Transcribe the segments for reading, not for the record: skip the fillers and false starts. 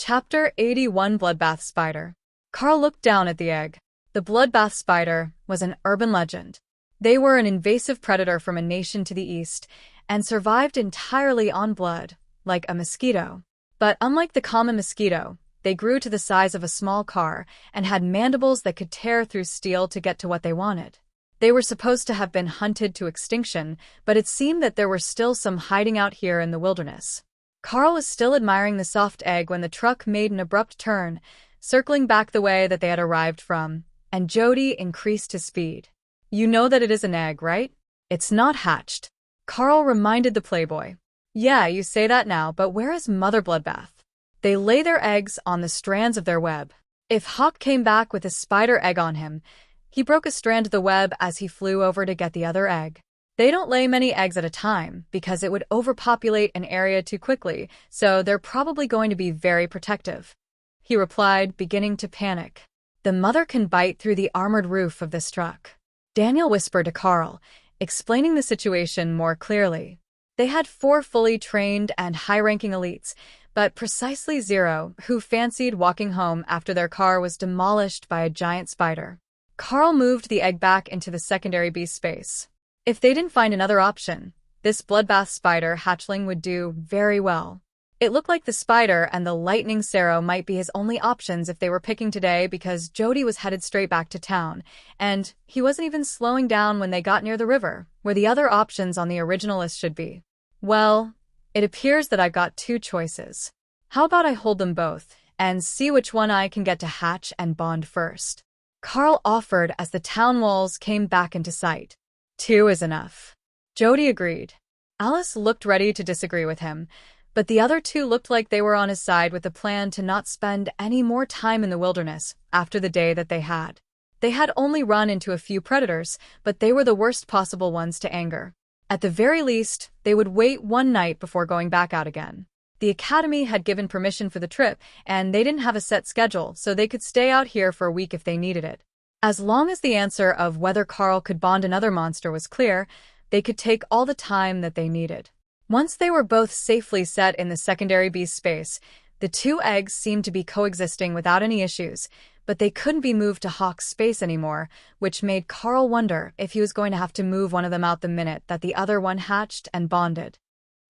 Chapter 81 Bloodbath Spider. Carl looked down at the egg. The bloodbath spider was an urban legend. They were an invasive predator from a nation to the east and survived entirely on blood, like a mosquito. But unlike the common mosquito, they grew to the size of a small car and had mandibles that could tear through steel to get to what they wanted. They were supposed to have been hunted to extinction, but it seemed that there were still some hiding out here in the wilderness. Carl was still admiring the soft egg when the truck made an abrupt turn, circling back the way that they had arrived from, and Jody increased his speed. "You know that it is an egg, right? It's not hatched," Carl reminded the playboy. "Yeah, you say that now, but where is Mother Bloodbath? They lay their eggs on the strands of their web. If Hawk came back with a spider egg on him, he broke a strand of the web as he flew over to get the other egg. They don't lay many eggs at a time because it would overpopulate an area too quickly, so they're probably going to be very protective," he replied, beginning to panic. "The mother can bite through the armored roof of this truck," Daniel whispered to Carl, explaining the situation more clearly. They had 4 fully trained and high-ranking elites, but precisely 0 who fancied walking home after their car was demolished by a giant spider. Carl moved the egg back into the secondary beast space. If they didn't find another option, this bloodbath spider hatchling would do very well. It looked like the spider and the lightning Sero might be his only options if they were picking today, because Jody was headed straight back to town, and he wasn't even slowing down when they got near the river, where the other options on the original list should be. "Well, it appears that I've got 2 choices. How about I hold them both and see which one I can get to hatch and bond first?" Carl offered as the town walls came back into sight. "2 is enough," Jody agreed. Alice looked ready to disagree with him, but the other 2 looked like they were on his side with the plan to not spend any more time in the wilderness after the day that they had. They had only run into a few predators, but they were the worst possible ones to anger. At the very least, they would wait one night before going back out again. The academy had given permission for the trip, and they didn't have a set schedule, so they could stay out here for a week if they needed it. As long as the answer of whether Carl could bond another monster was clear, they could take all the time that they needed. Once they were both safely set in the secondary beast space, the 2 eggs seemed to be coexisting without any issues, but they couldn't be moved to Hawk's space anymore, which made Carl wonder if he was going to have to move one of them out the minute that the other one hatched and bonded.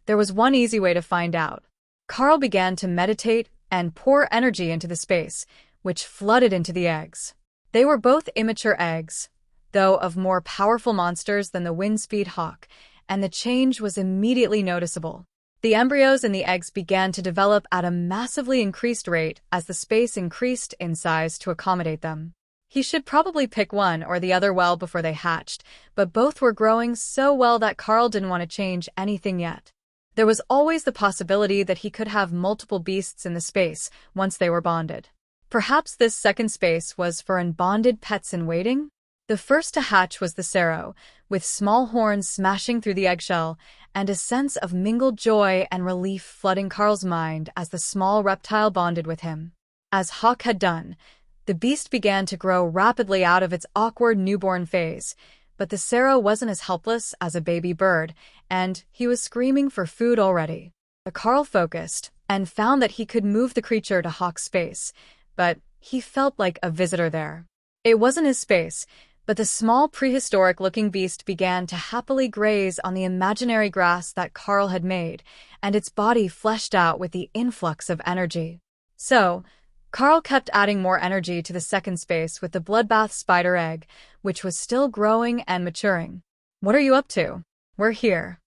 There was one easy way to find out. Carl began to meditate and pour energy into the space, which flooded into the eggs. They were both immature eggs, though of more powerful monsters than the Windspeed Hawk, and the change was immediately noticeable. The embryos in the eggs began to develop at a massively increased rate as the space increased in size to accommodate them. He should probably pick one or the other well before they hatched, but both were growing so well that Carl didn't want to change anything yet. There was always the possibility that he could have multiple beasts in the space once they were bonded. Perhaps this second space was for unbonded pets in waiting? The first to hatch was the Sero, with small horns smashing through the eggshell, and a sense of mingled joy and relief flooding Carl's mind as the small reptile bonded with him. As Hawk had done, the beast began to grow rapidly out of its awkward newborn phase, but the Sero wasn't as helpless as a baby bird, and he was screaming for food already. Carl focused and found that he could move the creature to Hawk's space, but he felt like a visitor there. It wasn't his space, but the small prehistoric-looking beast began to happily graze on the imaginary grass that Carl had made, and its body fleshed out with the influx of energy. So, Carl kept adding more energy to the second space with the bloodbath spider egg, which was still growing and maturing. "What are you up to?" "We're here,"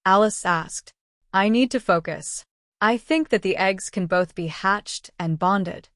Alice asked. "I need to focus. I think that the eggs can both be hatched and bonded."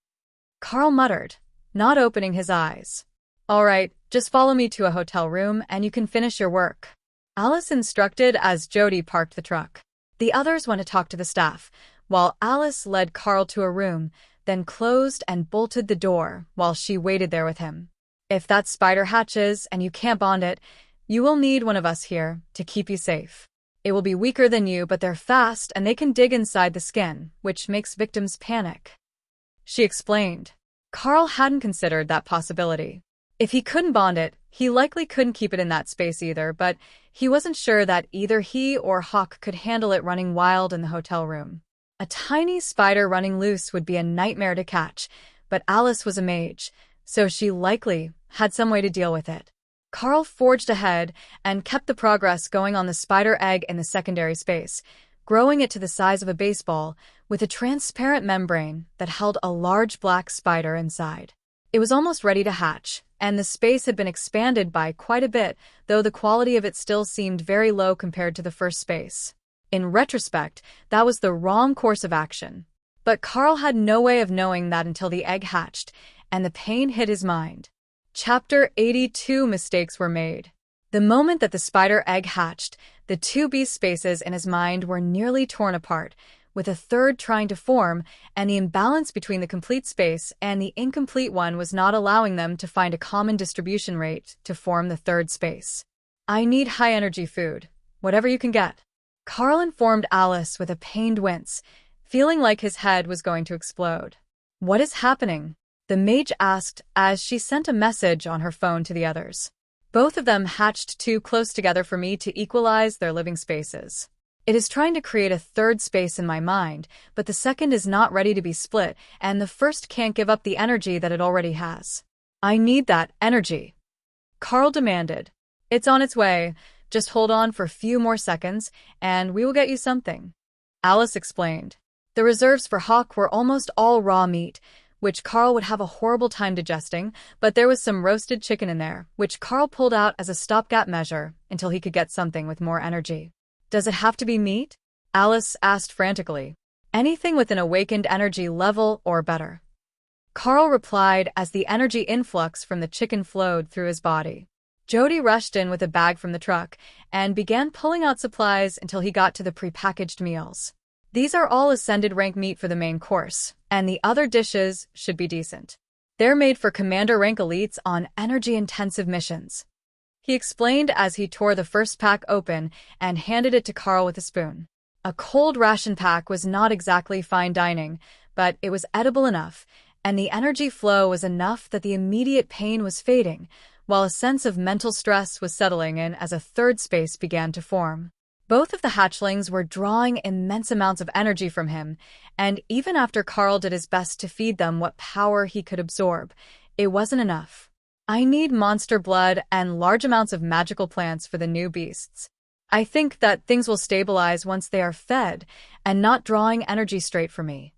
Carl muttered, not opening his eyes. "All right, just follow me to a hotel room and you can finish your work," Alice instructed as Jody parked the truck. The others went to talk to the staff, while Alice led Carl to a room, then closed and bolted the door while she waited there with him. "If that spider hatches and you can't bond it, you will need one of us here to keep you safe. It will be weaker than you, but they're fast and they can dig inside the skin, which makes victims panic," she explained. Carl hadn't considered that possibility. If he couldn't bond it, he likely couldn't keep it in that space either, but he wasn't sure that either he or Hawk could handle it running wild in the hotel room. A tiny spider running loose would be a nightmare to catch, but Alice was a mage, so she likely had some way to deal with it. Carl forged ahead and kept the progress going on the spider egg in the secondary space, growing it to the size of a baseball with a transparent membrane that held a large black spider inside. It was almost ready to hatch, and the space had been expanded by quite a bit, though the quality of it still seemed very low compared to the first space. In retrospect, that was the wrong course of action. But Carl had no way of knowing that until the egg hatched, and the pain hit his mind. Chapter 82 Mistakes Were Made. The moment that the spider egg hatched, the two beast spaces in his mind were nearly torn apart, with a third trying to form, and the imbalance between the complete space and the incomplete one was not allowing them to find a common distribution rate to form the third space. "I need high-energy food, whatever you can get," Carl informed Alice with a pained wince, feeling like his head was going to explode. "What is happening?" the mage asked as she sent a message on her phone to the others. "Both of them hatched too close together for me to equalize their living spaces. It is trying to create a third space in my mind, but the second is not ready to be split, and the first can't give up the energy that it already has. I need that energy," Carl demanded. "It's on its way. Just hold on for a few more seconds, and we will get you something," Alice explained. The reserves for Hawk were almost all raw meat, which Carl would have a horrible time digesting, but there was some roasted chicken in there, which Carl pulled out as a stopgap measure until he could get something with more energy. "Does it have to be meat?" Alice asked frantically. "Anything with an awakened energy level or better," Carl replied as the energy influx from the chicken flowed through his body. Jody rushed in with a bag from the truck and began pulling out supplies until he got to the prepackaged meals. "These are all ascended rank meat for the main course, and the other dishes should be decent. They're made for commander rank elites on energy-intensive missions," he explained as he tore the first pack open and handed it to Carl with a spoon. A cold ration pack was not exactly fine dining, but it was edible enough, and the energy flow was enough that the immediate pain was fading, while a sense of mental stress was settling in as a third space began to form. Both of the hatchlings were drawing immense amounts of energy from him, and even after Carl did his best to feed them what power he could absorb, it wasn't enough. "I need monster blood and large amounts of magical plants for the new beasts. I think that things will stabilize once they are fed and not drawing energy straight from me,"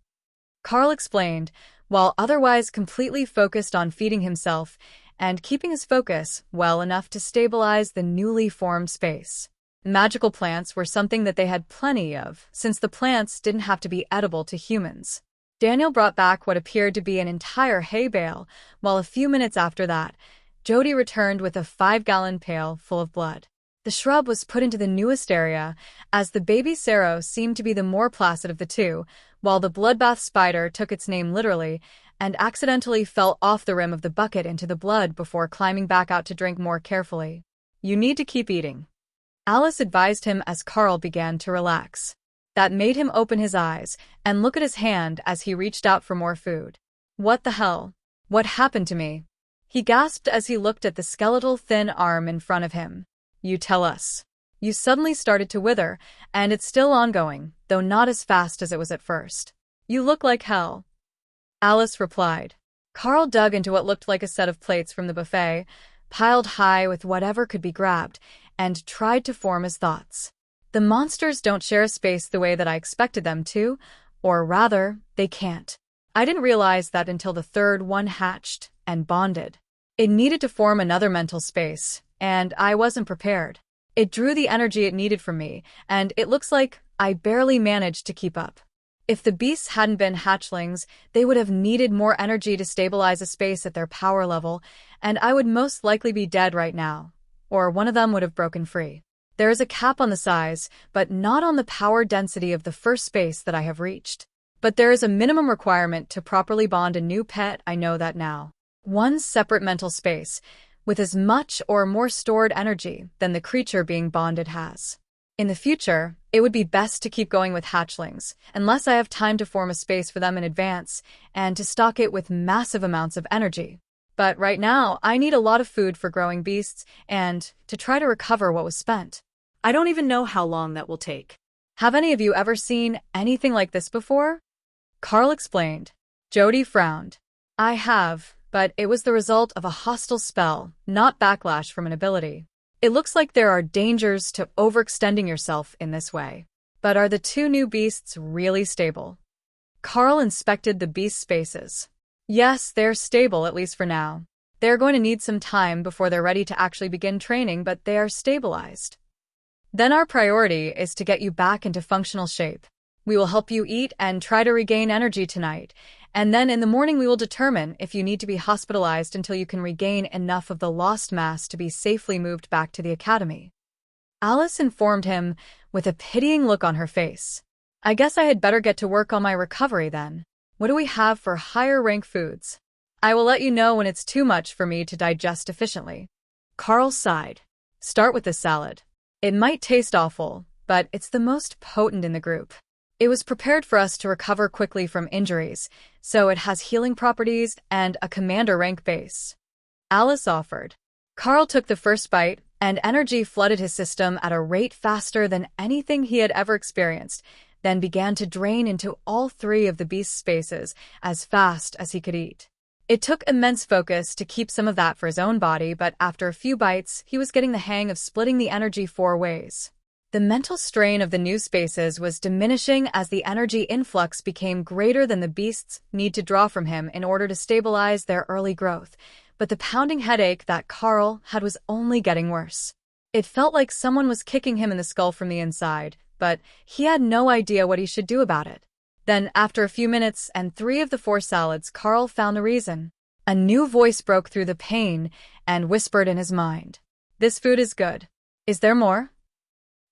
Carl explained, while otherwise completely focused on feeding himself and keeping his focus well enough to stabilize the newly formed space. Magical plants were something that they had plenty of, since the plants didn't have to be edible to humans. Daniel brought back what appeared to be an entire hay bale, while a few minutes after that, Jody returned with a 5-gallon pail full of blood. The shrub was put into the newest area, as the baby Sero seemed to be the more placid of the two, while the bloodbath spider took its name literally and accidentally fell off the rim of the bucket into the blood before climbing back out to drink more carefully. "You need to keep eating," Alice advised him as Carl began to relax. That made him open his eyes and look at his hand as he reached out for more food. "What the hell? What happened to me?" he gasped as he looked at the skeletal thin arm in front of him. "You tell us." "You suddenly started to wither, and it's still ongoing, though not as fast as it was at first." "You look like hell," Alice replied. Carl dug into what looked like a set of plates from the buffet, piled high with whatever could be grabbed, and tried to form his thoughts. "The monsters don't share a space the way that I expected them to, or rather, they can't. I didn't realize that until the third one hatched and bonded. It needed to form another mental space, and I wasn't prepared. It drew the energy it needed from me, and it looks like I barely managed to keep up. If the beasts hadn't been hatchlings, they would have needed more energy to stabilize a space at their power level, and I would most likely be dead right now, or one of them would have broken free. There is a cap on the size, but not on the power density of the first space that I have reached. But there is a minimum requirement to properly bond a new pet, I know that now. One separate mental space, with as much or more stored energy than the creature being bonded has. In the future, it would be best to keep going with hatchlings, unless I have time to form a space for them in advance, and to stock it with massive amounts of energy. But right now, I need a lot of food for growing beasts, and to try to recover what was spent. I don't even know how long that will take." Have any of you ever seen anything like this before? Carl explained. Jody frowned. I have, but it was the result of a hostile spell, not backlash from an ability. It looks like there are dangers to overextending yourself in this way. But are the two new beasts really stable? Carl inspected the beast spaces. Yes, they're stable, at least for now. They're going to need some time before they're ready to actually begin training, but they are stabilized. Then our priority is to get you back into functional shape. We will help you eat and try to regain energy tonight, and then in the morning we will determine if you need to be hospitalized until you can regain enough of the lost mass to be safely moved back to the academy. Alice informed him with a pitying look on her face. I guess I had better get to work on my recovery then. What do we have for higher rank foods? I will let you know when it's too much for me to digest efficiently. Carl sighed. Start with the salad. It might taste awful, but it's the most potent in the group. It was prepared for us to recover quickly from injuries, so it has healing properties and a commander rank base. Alice offered. Carl took the first bite, and energy flooded his system at a rate faster than anything he had ever experienced, then began to drain into all three of the beast's spaces as fast as he could eat. It took immense focus to keep some of that for his own body, but after a few bites, he was getting the hang of splitting the energy 4 ways. The mental strain of the new spaces was diminishing as the energy influx became greater than the beasts need to draw from him in order to stabilize their early growth, but the pounding headache that Carl had was only getting worse. It felt like someone was kicking him in the skull from the inside, but he had no idea what he should do about it. Then, after a few minutes and 3 of the 4 salads, Carl found a reason. A new voice broke through the pain and whispered in his mind. This food is good. Is there more?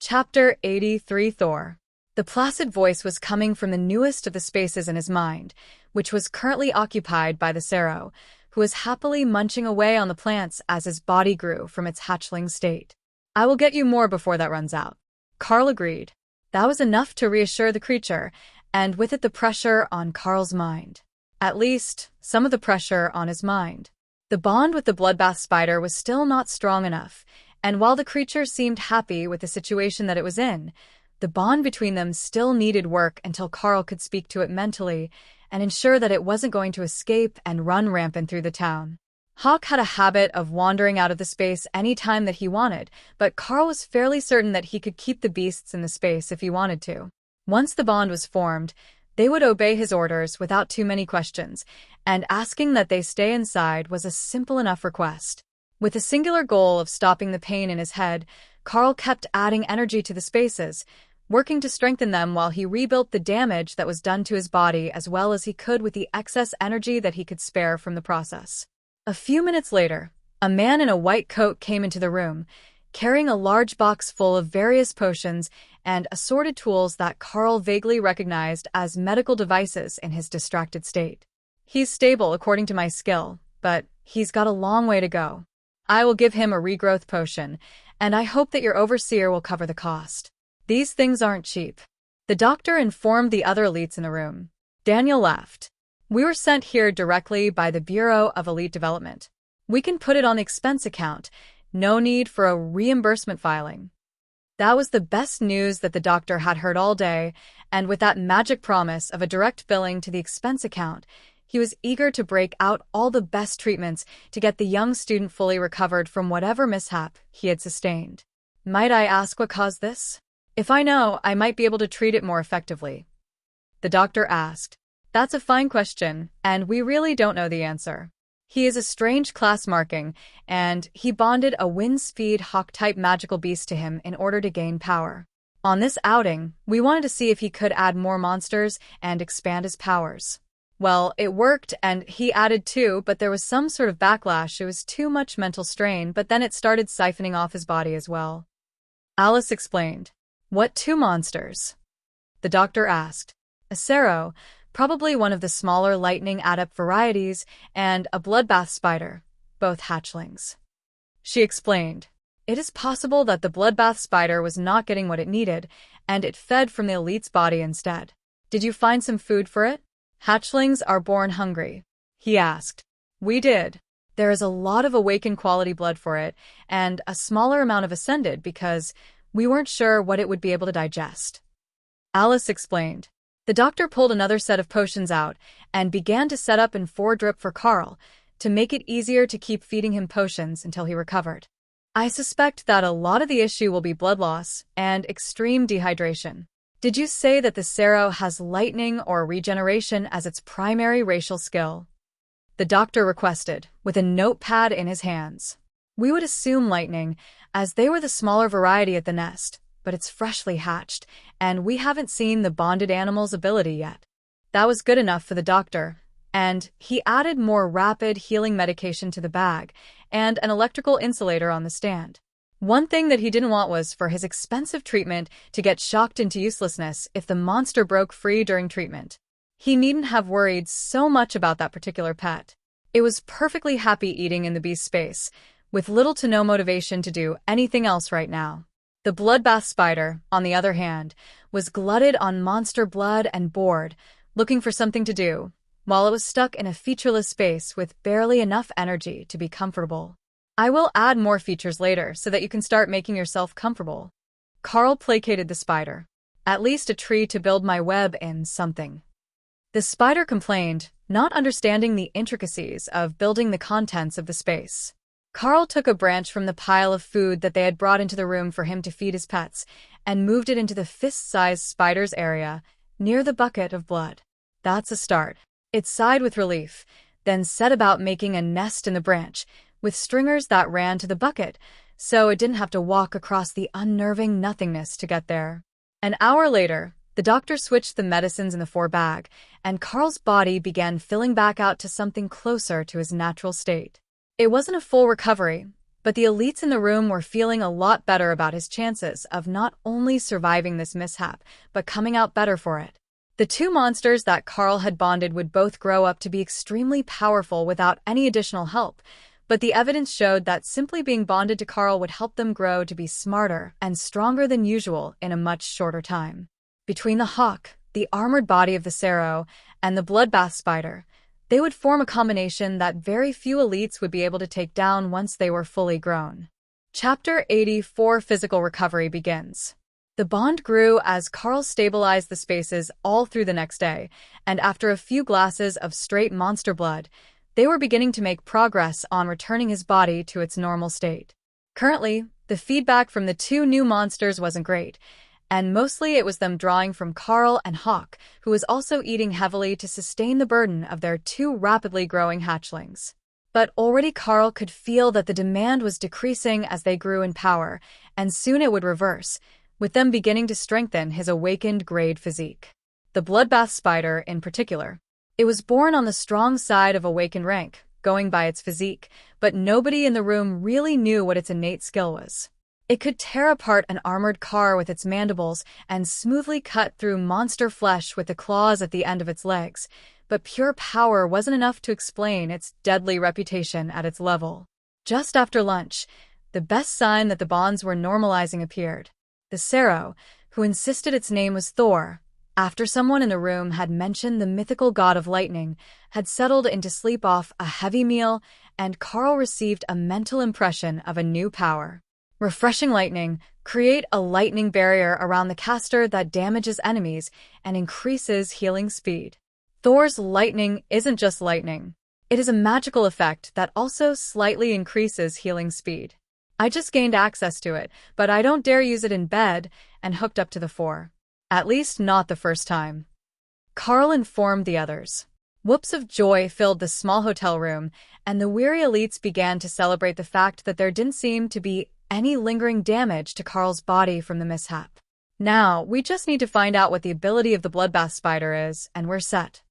Chapter 83 Thor. The placid voice was coming from the newest of the spaces in his mind, which was currently occupied by the Sero, who was happily munching away on the plants as his body grew from its hatchling state. I will get you more before that runs out. Carl agreed. That was enough to reassure the creature, and with it the pressure on Carl's mind. At least, some of the pressure on his mind. The bond with the bloodbath spider was still not strong enough, and while the creature seemed happy with the situation that it was in, the bond between them still needed work until Carl could speak to it mentally and ensure that it wasn't going to escape and run rampant through the town. Hawk had a habit of wandering out of the space any time that he wanted, but Carl was fairly certain that he could keep the beasts in the space if he wanted to. Once the bond was formed, they would obey his orders without too many questions, and asking that they stay inside was a simple enough request. With the singular goal of stopping the pain in his head, Carl kept adding energy to the spaces, working to strengthen them while he rebuilt the damage that was done to his body as well as he could with the excess energy that he could spare from the process. A few minutes later, a man in a white coat came into the room, carrying a large box full of various potions and assorted tools that Carl vaguely recognized as medical devices in his distracted state. He's stable according to my skill, but he's got a long way to go. I will give him a regrowth potion, and I hope that your overseer will cover the cost. These things aren't cheap. The doctor informed the other elites in the room. Daniel laughed. We were sent here directly by the Bureau of Elite Development. We can put it on the expense account. No need for a reimbursement filing. That was the best news that the doctor had heard all day, and with that magic promise of a direct billing to the expense account, he was eager to break out all the best treatments to get the young student fully recovered from whatever mishap he had sustained. Might I ask what caused this? If I know, I might be able to treat it more effectively. The doctor asked. That's a fine question, and we really don't know the answer. He is a strange class marking, and he bonded a wind-speed hawk-type magical beast to him in order to gain power. On this outing, we wanted to see if he could add more monsters and expand his powers. Well, it worked, and he added 2, but there was some sort of backlash. It was too much mental strain, but then it started siphoning off his body as well. Alice explained. What 2 monsters? The doctor asked. A Sero, probably one of the smaller lightning adept varieties, and a bloodbath spider, both hatchlings. She explained. It is possible that the bloodbath spider was not getting what it needed, and it fed from the elite's body instead. Did you find some food for it? Hatchlings are born hungry, he asked. We did. There is a lot of awakened quality blood for it, and a smaller amount of ascended because we weren't sure what it would be able to digest. Alice explained. The doctor pulled another set of potions out and began to set up in 4-drip for Carl to make it easier to keep feeding him potions until he recovered. I suspect that a lot of the issue will be blood loss and extreme dehydration. Did you say that the Cero has lightning or regeneration as its primary racial skill? The doctor requested, with a notepad in his hands. We would assume lightning, as they were the smaller variety at the nest, but it's freshly hatched, and we haven't seen the bonded animal's ability yet. That was good enough for the doctor, and he added more rapid healing medication to the bag and an electrical insulator on the stand. One thing that he didn't want was for his expensive treatment to get shocked into uselessness if the monster broke free during treatment. He needn't have worried so much about that particular pet. It was perfectly happy eating in the beast space, with little to no motivation to do anything else right now. The bloodbath spider, on the other hand, was glutted on monster blood and bored, looking for something to do, while it was stuck in a featureless space with barely enough energy to be comfortable. I will add more features later so that you can start making yourself comfortable. Carl placated the spider. At least a tree to build my web in something. The spider complained, not understanding the intricacies of building the contents of the space. Carl took a branch from the pile of food that they had brought into the room for him to feed his pets and moved it into the fist-sized spider's area near the bucket of blood. That's a start. It sighed with relief, then set about making a nest in the branch, with stringers that ran to the bucket, so it didn't have to walk across the unnerving nothingness to get there. An hour later, the doctor switched the medicines in the 4-bag, and Carl's body began filling back out to something closer to his natural state. It wasn't a full recovery, but the elites in the room were feeling a lot better about his chances of not only surviving this mishap, but coming out better for it. The 2 monsters that Carl had bonded would both grow up to be extremely powerful without any additional help, but the evidence showed that simply being bonded to Carl would help them grow to be smarter and stronger than usual in a much shorter time. Between the hawk, the armored body of the Cero, and the bloodbath spider, they would form a combination that very few elites would be able to take down once they were fully grown. Chapter 84 Physical Recovery begins. The bond grew as Carl stabilized the spaces all through the next day, and after a few glasses of straight monster blood, they were beginning to make progress on returning his body to its normal state. Currently, the feedback from the 2 new monsters wasn't great, and mostly it was them drawing from Carl and Hawk, who was also eating heavily to sustain the burden of their 2 rapidly growing hatchlings. But already Carl could feel that the demand was decreasing as they grew in power, and soon it would reverse, with them beginning to strengthen his awakened grade physique. The bloodbath spider, in particular. It was born on the strong side of awakened rank, going by its physique, but nobody in the room really knew what its innate skill was. It could tear apart an armored car with its mandibles and smoothly cut through monster flesh with the claws at the end of its legs, but pure power wasn't enough to explain its deadly reputation at its level. Just after lunch, the best sign that the bonds were normalizing appeared. The Cero, who insisted its name was Thor, after someone in the room had mentioned the mythical god of lightning, had settled into sleep off a heavy meal, and Carl received a mental impression of a new power. Refreshing lightning, create a lightning barrier around the caster that damages enemies and increases healing speed. Thor's lightning isn't just lightning. It is a magical effect that also slightly increases healing speed. I just gained access to it, but I don't dare use it in bed and hooked up to the 4. At least not the first time. Carl informed the others. Whoops of joy filled the small hotel room, and the weary elites began to celebrate the fact that there didn't seem to be any lingering damage to Carl's body from the mishap. Now, we just need to find out what the ability of the bloodbath spider is, and we're set.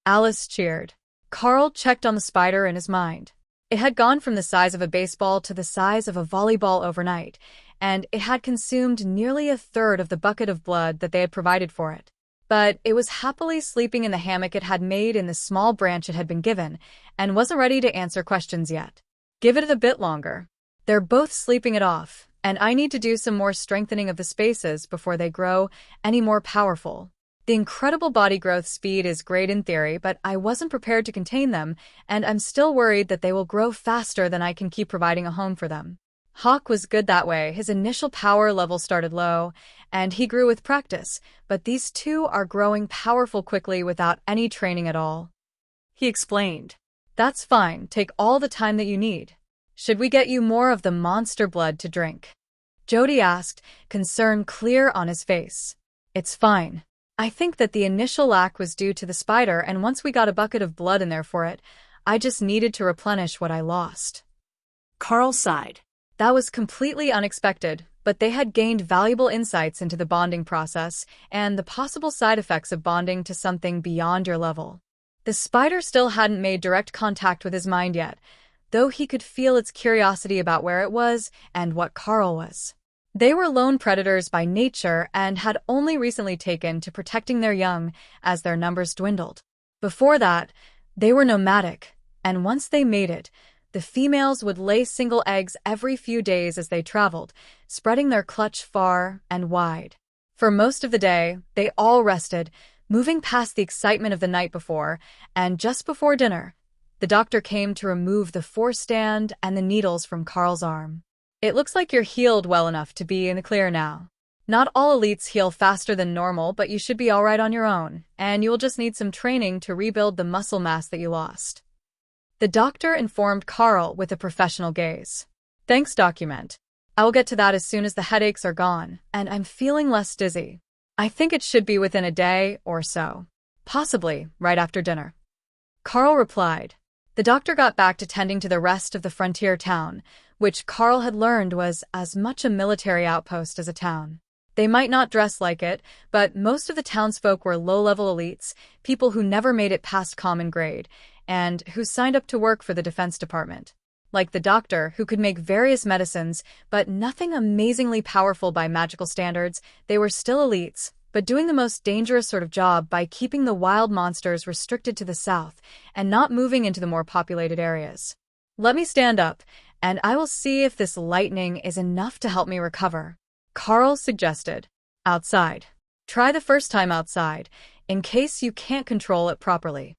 Alice cheered. Carl checked on the spider in his mind. It had gone from the size of a baseball to the size of a volleyball overnight, and it had consumed nearly a third of the bucket of blood that they had provided for it. But it was happily sleeping in the hammock it had made in the small branch it had been given, and wasn't ready to answer questions yet. Give it a bit longer. They're both sleeping it off, and I need to do some more strengthening of the spaces before they grow any more powerful. The incredible body growth speed is great in theory, but I wasn't prepared to contain them, and I'm still worried that they will grow faster than I can keep providing a home for them. Hawk was good that way. His initial power level started low, and he grew with practice, but these two are growing powerful quickly without any training at all. He explained. That's fine, take all the time that you need. Should we get you more of the monster blood to drink? Jody asked, concern clear on his face. It's fine. I think that the initial lack was due to the spider, and once we got a bucket of blood in there for it, I just needed to replenish what I lost. Carl sighed. That was completely unexpected, but they had gained valuable insights into the bonding process and the possible side effects of bonding to something beyond your level. The spider still hadn't made direct contact with his mind yet, though he could feel its curiosity about where it was and what Carl was. They were lone predators by nature and had only recently taken to protecting their young as their numbers dwindled. Before that, they were nomadic, and once they made it, the females would lay single eggs every few days as they traveled, spreading their clutch far and wide. For most of the day, they all rested, moving past the excitement of the night before, and just before dinner, the doctor came to remove the forestand and the needles from Carl's arm. It looks like you're healed well enough to be in the clear now. Not all elites heal faster than normal, but you should be all right on your own, and you'll just need some training to rebuild the muscle mass that you lost. The doctor informed Carl with a professional gaze. Thanks, document. I will get to that as soon as the headaches are gone, and I'm feeling less dizzy. I think it should be within a day or so. Possibly right after dinner. Carl replied. The doctor got back to tending to the rest of the frontier town, which Carl had learned was as much a military outpost as a town. They might not dress like it, but most of the townsfolk were low-level elites, people who never made it past common grade, and who signed up to work for the Defense Department. Like the doctor, who could make various medicines, but nothing amazingly powerful by magical standards, they were still elites, but doing the most dangerous sort of job by keeping the wild monsters restricted to the south and not moving into the more populated areas. Let me stand up, and I will see if this lightning is enough to help me recover, Carl suggested. Outside. Try the first time outside, in case you can't control it properly.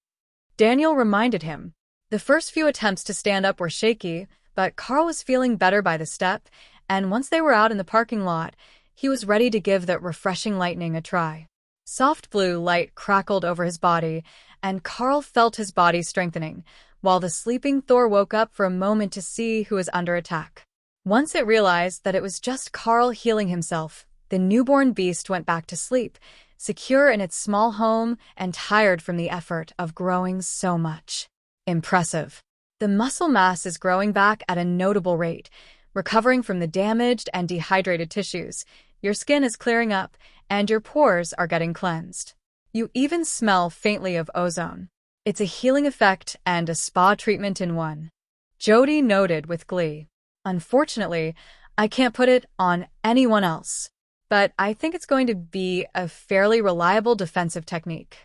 Daniel reminded him. The first few attempts to stand up were shaky, but Carl was feeling better by the step, and once they were out in the parking lot, he was ready to give that refreshing lightning a try. Soft blue light crackled over his body, and Carl felt his body strengthening, while the sleeping Thor woke up for a moment to see who was under attack. Once it realized that it was just Carl healing himself, the newborn beast went back to sleep, secure in its small home and tired from the effort of growing so much. Impressive. The muscle mass is growing back at a notable rate, recovering from the damaged and dehydrated tissues. Your skin is clearing up, and your pores are getting cleansed. You even smell faintly of ozone. It's a healing effect and a spa treatment in one. Jody noted with glee. Unfortunately, I can't put it on anyone else, but I think it's going to be a fairly reliable defensive technique.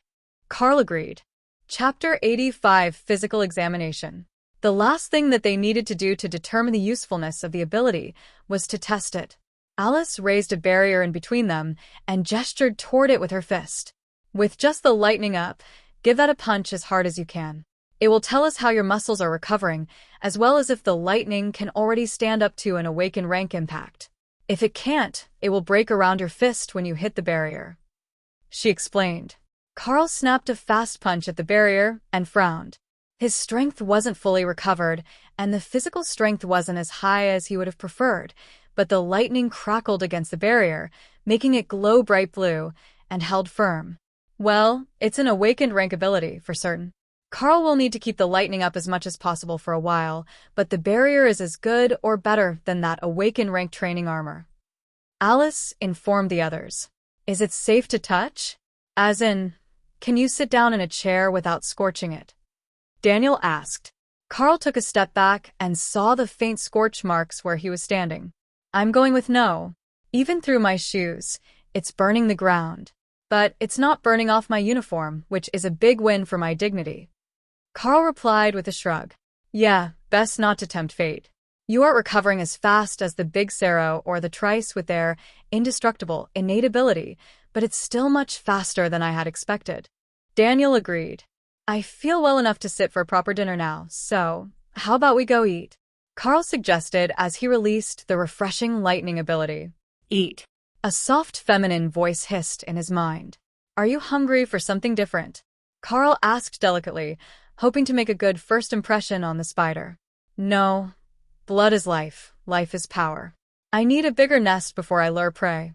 Carl agreed. Chapter 85 Physical Examination. The last thing that they needed to do to determine the usefulness of the ability was to test it. Alice raised a barrier in between them and gestured toward it with her fist. With just the lightning up, give that a punch as hard as you can. It will tell us how your muscles are recovering, as well as if the lightning can already stand up to an awakened rank impact. If it can't, it will break around your fist when you hit the barrier. She explained. Carl snapped a fast punch at the barrier and frowned. His strength wasn't fully recovered, and the physical strength wasn't as high as he would have preferred, but the lightning crackled against the barrier, making it glow bright blue, and held firm. Well, it's an awakened rank ability, for certain. Carl will need to keep the lightning up as much as possible for a while, but the barrier is as good or better than that awakened rank training armor. Alice informed the others. Is it safe to touch? As in, can you sit down in a chair without scorching it? Daniel asked. Carl took a step back and saw the faint scorch marks where he was standing. I'm going with no. Even through my shoes, it's burning the ground. But it's not burning off my uniform, which is a big win for my dignity. Carl replied with a shrug. Yeah, best not to tempt fate. You aren't recovering as fast as the Big Sero or the Trice with their indestructible, innate ability, but it's still much faster than I had expected. Daniel agreed. I feel well enough to sit for a proper dinner now, so how about we go eat? Carl suggested as he released the refreshing lightning ability. Eat. A soft feminine voice hissed in his mind. Are you hungry for something different? Carl asked delicately, hoping to make a good first impression on the spider. No. Blood is life. Life is power. I need a bigger nest before I lure prey,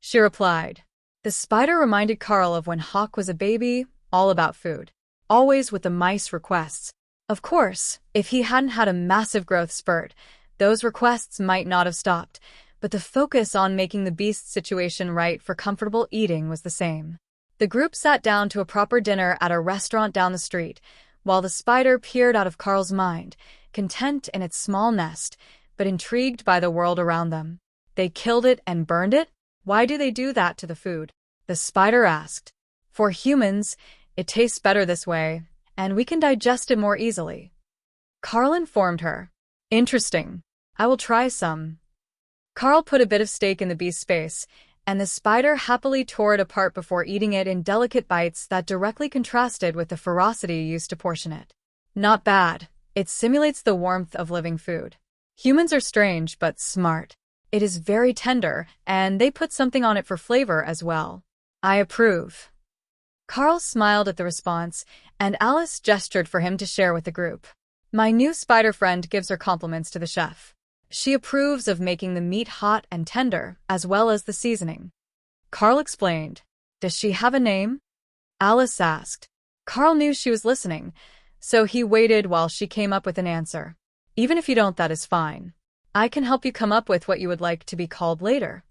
she replied. The spider reminded Carl of when Hawk was a baby, all about food. Always with the mice requests. Of course, if he hadn't had a massive growth spurt, those requests might not have stopped, but the focus on making the beast's situation right for comfortable eating was the same. The group sat down to a proper dinner at a restaurant down the street, while the spider peered out of Carl's mind, content in its small nest, but intrigued by the world around them. They killed it and burned it? Why do they do that to the food? The spider asked. For humans, it tastes better this way, and we can digest it more easily. Carl informed her. Interesting. I will try some. Carl put a bit of steak in the beast's face, and the spider happily tore it apart before eating it in delicate bites that directly contrasted with the ferocity used to portion it. Not bad. It simulates the warmth of living food. Humans are strange but smart. It is very tender, and they put something on it for flavor as well. I approve. Carl smiled at the response, and Alice gestured for him to share with the group. My new spider friend gives her compliments to the chef. She approves of making the meat hot and tender, as well as the seasoning. Carl explained. Does she have a name? Alice asked. Carl knew she was listening, so he waited while she came up with an answer. Even if you don't, that is fine. I can help you come up with what you would like to be called later.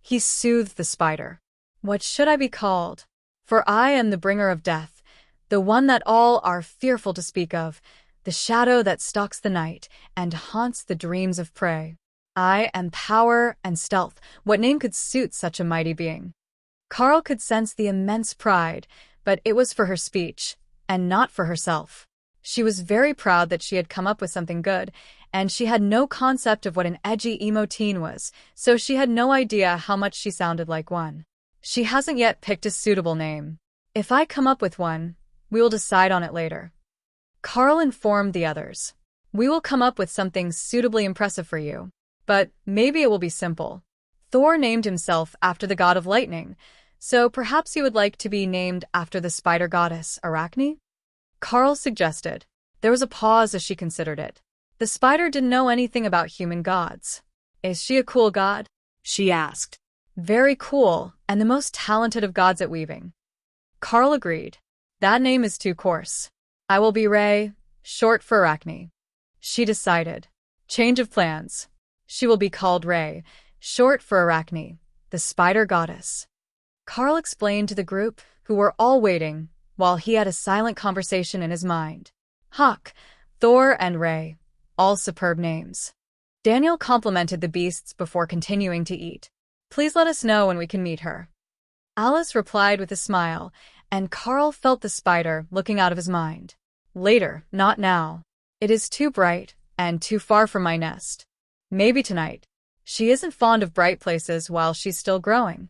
He soothed the spider. What should I be called? For I am the bringer of death, the one that all are fearful to speak of, the shadow that stalks the night and haunts the dreams of prey. I am power and stealth. What name could suit such a mighty being? Carl could sense the immense pride, but it was for her speech, and not for herself. She was very proud that she had come up with something good, and she had no concept of what an edgy emo teen was, so she had no idea how much she sounded like one. She hasn't yet picked a suitable name. If I come up with one, we will decide on it later. Carl informed the others. We will come up with something suitably impressive for you, but maybe it will be simple. Thor named himself after the god of lightning, so perhaps you would like to be named after the spider goddess, Arachne? Carl suggested. There was a pause as she considered it. The spider didn't know anything about human gods. Is she a cool god? She asked. Very cool, and the most talented of gods at weaving. Carl agreed. That name is too coarse. I will be Ray, short for Arachne. She decided. Change of plans. She will be called Ray, short for Arachne, the spider goddess. Carl explained to the group, who were all waiting, while he had a silent conversation in his mind. Hawk, Thor, and Ray, all superb names. Daniel complimented the beasts before continuing to eat. Please let us know when we can meet her. Alice replied with a smile, and Carl felt the spider looking out of his mind. Later, not now. It is too bright, and too far from my nest. Maybe tonight. She isn't fond of bright places while she's still growing.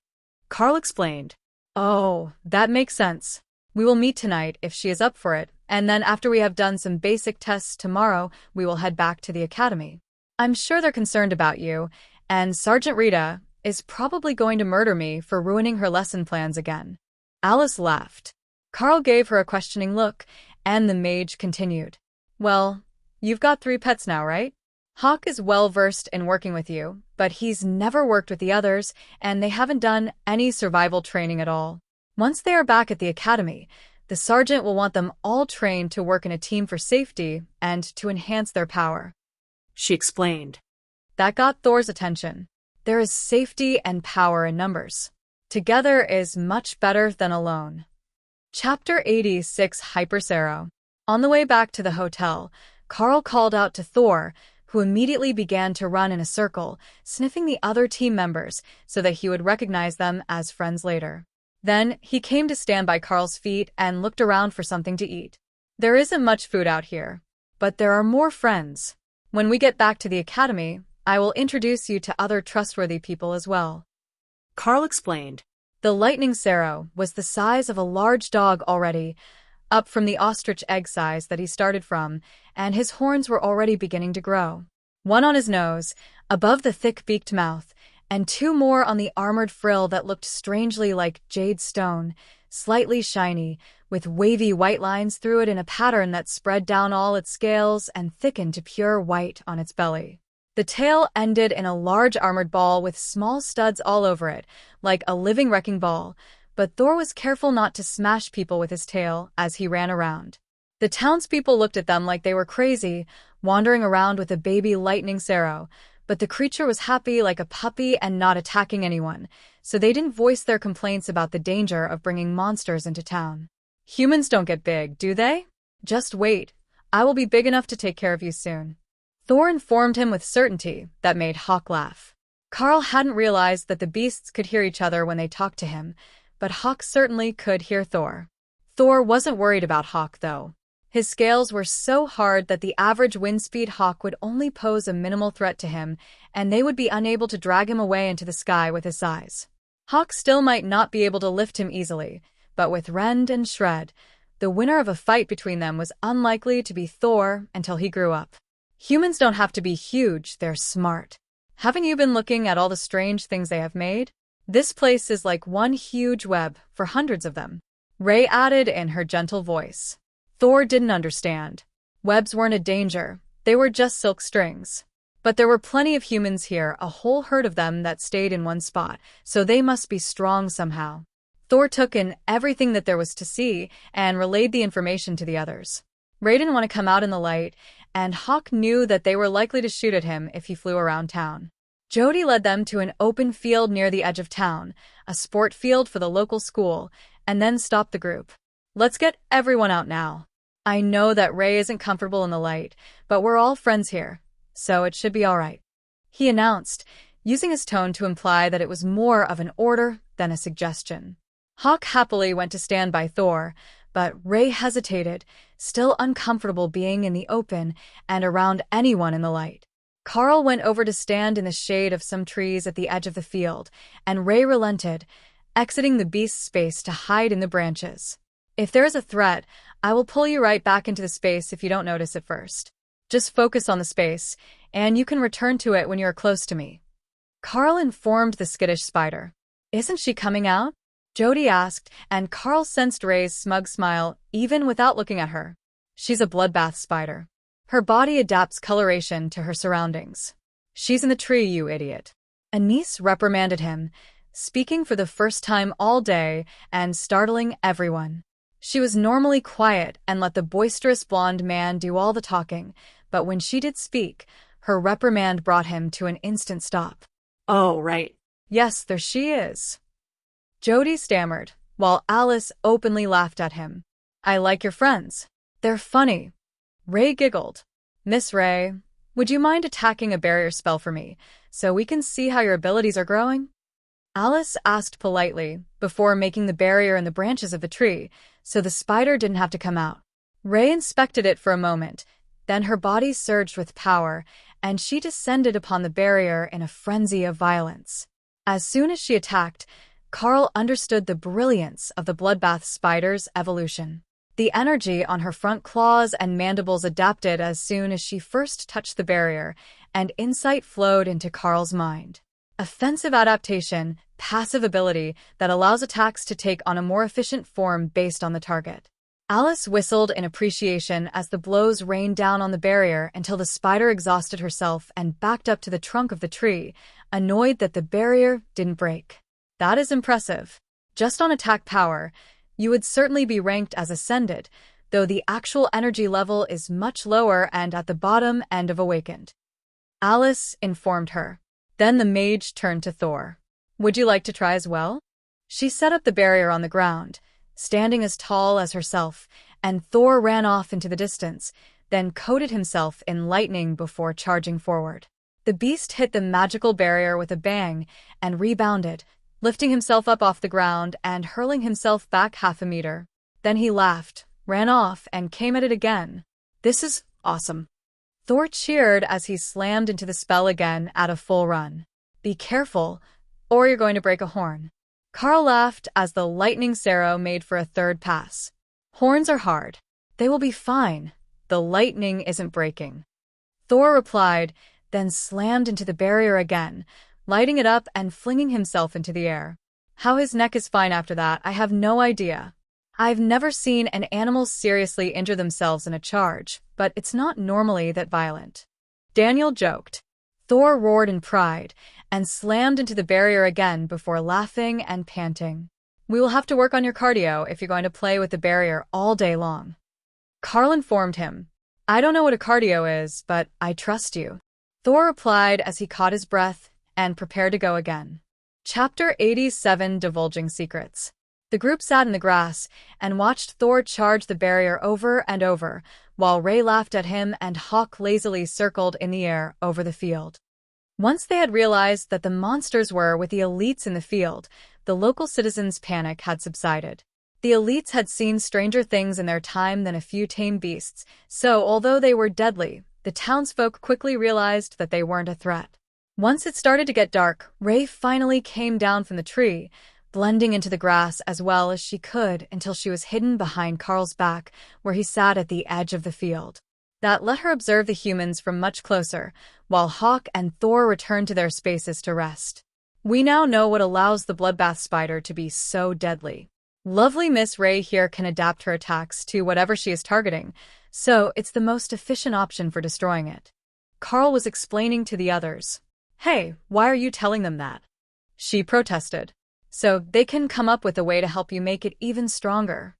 Carl explained. Oh, that makes sense. We will meet tonight if she is up for it, and then after we have done some basic tests tomorrow, we will head back to the academy. I'm sure they're concerned about you, and Sergeant Rita is probably going to murder me for ruining her lesson plans again. Alice laughed. Carl gave her a questioning look, and the mage continued. Well, you've got 3 pets now, right? Hawk is well-versed in working with you, but he's never worked with the others, and they haven't done any survival training at all. Once they are back at the academy, the sergeant will want them all trained to work in a team for safety and to enhance their power. She explained. That got Thor's attention. There is safety and power in numbers. Together is much better than alone. Chapter 86 Hypersero. On the way back to the hotel, Carl called out to Thor, who immediately began to run in a circle, sniffing the other team members so that he would recognize them as friends later. Then he came to stand by Carl's feet and looked around for something to eat. There isn't much food out here, but there are more friends. When we get back to the academy, I will introduce you to other trustworthy people as well. Carl explained. The lightning Sero was the size of a large dog already, up from the ostrich egg size that he started from, and his horns were already beginning to grow. one on his nose, above the thick-beaked mouth, and two more on the armored frill that looked strangely like jade stone, slightly shiny, with wavy white lines through it in a pattern that spread down all its scales and thickened to pure white on its belly. The tail ended in a large armored ball with small studs all over it, like a living wrecking ball, but Thor was careful not to smash people with his tail as he ran around. The townspeople looked at them like they were crazy, wandering around with a baby lightning Sparrow, but the creature was happy like a puppy and not attacking anyone, so they didn't voice their complaints about the danger of bringing monsters into town. Humans don't get big, do they? Just wait. I will be big enough to take care of you soon. Thor informed him with certainty that made Hawk laugh. Carl hadn't realized that the beasts could hear each other when they talked to him, but Hawk certainly could hear Thor. Thor wasn't worried about Hawk, though. His scales were so hard that the average wind speed Hawk would only pose a minimal threat to him, and they would be unable to drag him away into the sky with his size. Hawk still might not be able to lift him easily, but with Rend and Shred, the winner of a fight between them was unlikely to be Thor until he grew up. Humans don't have to be huge, they're smart. Haven't you been looking at all the strange things they have made? This place is like one huge web for hundreds of them. Ray added in her gentle voice. Thor didn't understand. Webs weren't a danger, they were just silk strings. But there were plenty of humans here, a whole herd of them that stayed in one spot, so they must be strong somehow. Thor took in everything that there was to see and relayed the information to the others. Ray didn't want to come out in the light, and Hawk knew that they were likely to shoot at him if he flew around town. Jody led them to an open field near the edge of town, a sport field for the local school, and then stopped the group. Let's get everyone out now. I know that Ray isn't comfortable in the light, but we're all friends here, so it should be all right, he announced, using his tone to imply that it was more of an order than a suggestion. Hawk happily went to stand by Thor, but Ray hesitated, still uncomfortable being in the open and around anyone in the light. Carl went over to stand in the shade of some trees at the edge of the field, and Ray relented, exiting the beast's space to hide in the branches. If there is a threat, I will pull you right back into the space if you don't notice it first. Just focus on the space, and you can return to it when you are close to me. Carl informed the skittish spider. Isn't she coming out? Jody asked, and Carl sensed Ray's smug smile even without looking at her. She's a bloodbath spider. Her body adapts coloration to her surroundings. She's in the tree, you idiot. Anise reprimanded him, speaking for the first time all day and startling everyone. She was normally quiet and let the boisterous blonde man do all the talking, but when she did speak, her reprimand brought him to an instant stop. Oh, right. Yes, there she is. Jody stammered, while Alice openly laughed at him. I like your friends. They're funny. Ray giggled. Miss Ray, would you mind attacking a barrier spell for me, so we can see how your abilities are growing? Alice asked politely, before making the barrier in the branches of the tree, so the spider didn't have to come out. Ray inspected it for a moment, then her body surged with power, and she descended upon the barrier in a frenzy of violence. As soon as she attacked, Carl understood the brilliance of the bloodbath spider's evolution. The energy on her front claws and mandibles adapted as soon as she first touched the barrier, and insight flowed into Carl's mind. Offensive adaptation, passive ability that allows attacks to take on a more efficient form based on the target. Alice whistled in appreciation as the blows rained down on the barrier until the spider exhausted herself and backed up to the trunk of the tree, annoyed that the barrier didn't break. That is impressive. Just on attack power, you would certainly be ranked as Ascended, though the actual energy level is much lower and at the bottom end of Awakened. Alice informed her. Then the mage turned to Thor. Would you like to try as well? She set up the barrier on the ground, standing as tall as herself, and Thor ran off into the distance, then coated himself in lightning before charging forward. The beast hit the magical barrier with a bang and rebounded, lifting himself up off the ground and hurling himself back 1/2 meter. Then he laughed, ran off, and came at it again. This is awesome. Thor cheered as he slammed into the spell again at a full run. Be careful, or you're going to break a horn. Carl laughed as the lightning Sparrow made for a third pass. Horns are hard. They will be fine. The lightning isn't breaking. Thor replied, then slammed into the barrier again, lighting it up and flinging himself into the air. How his neck is fine after that, I have no idea. I've never seen an animal seriously injure themselves in a charge, but it's not normally that violent. Daniel joked. Thor roared in pride and slammed into the barrier again before laughing and panting. We will have to work on your cardio if you're going to play with the barrier all day long. Carl informed him. I don't know what a cardio is, but I trust you. Thor replied as he caught his breath and prepared to go again. Chapter 87: Divulging Secrets. The group sat in the grass and watched Thor charge the barrier over and over, while Ray laughed at him and Hawk lazily circled in the air over the field. Once they had realized that the monsters were with the elites in the field, the local citizens' panic had subsided. The elites had seen stranger things in their time than a few tame beasts, so although they were deadly, the townsfolk quickly realized that they weren't a threat. Once it started to get dark, Ray finally came down from the tree, blending into the grass as well as she could until she was hidden behind Carl's back, where he sat at the edge of the field. That let her observe the humans from much closer, while Hawk and Thor returned to their spaces to rest. We now know what allows the bloodbath spider to be so deadly. Lovely Miss Ray here can adapt her attacks to whatever she is targeting, so it's the most efficient option for destroying it. Carl was explaining to the others. Hey, why are you telling them that? She protested. So they can come up with a way to help you make it even stronger.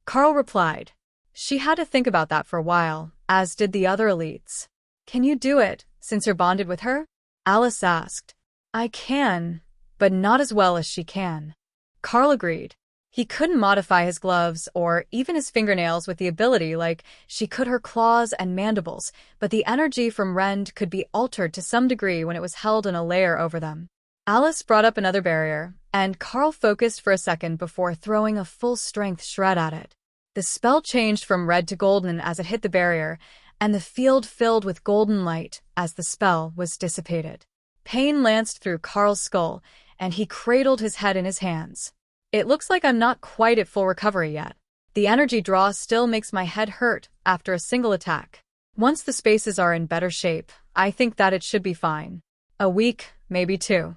Carl replied. She had to think about that for a while, as did the other elites. Can you do it, since you're bonded with her? Alice asked. I can, but not as well as she can. Carl agreed. He couldn't modify his gloves or even his fingernails with the ability like she could her claws and mandibles, but the energy from Rend could be altered to some degree when it was held in a layer over them. Alice brought up another barrier, and Carl focused for a second before throwing a full-strength shred at it. The spell changed from red to golden as it hit the barrier, and the field filled with golden light as the spell was dissipated. Pain lanced through Carl's skull, and he cradled his head in his hands. It looks like I'm not quite at full recovery yet. The energy draw still makes my head hurt after a single attack. Once the spaces are in better shape, I think that it should be fine. A week, maybe 2.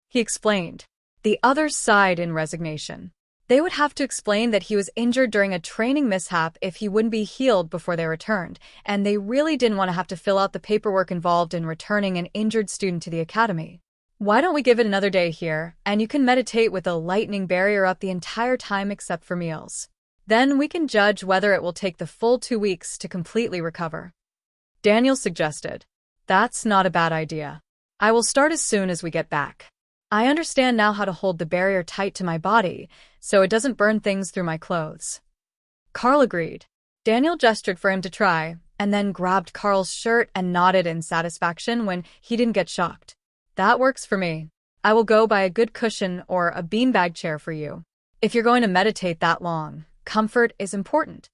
He explained. The others sighed in resignation. They would have to explain that he was injured during a training mishap if he wouldn't be healed before they returned, and they really didn't want to have to fill out the paperwork involved in returning an injured student to the academy. Why don't we give it another day here, and you can meditate with a lightning barrier up the entire time except for meals. Then we can judge whether it will take the full 2 weeks to completely recover. Daniel suggested. That's not a bad idea. I will start as soon as we get back. I understand now how to hold the barrier tight to my body, so it doesn't burn things through my clothes. Carl agreed. Daniel gestured for him to try, and then grabbed Carl's shirt and nodded in satisfaction when he didn't get shocked. That works for me. I will go buy a good cushion or a beanbag chair for you. If you're going to meditate that long, comfort is important.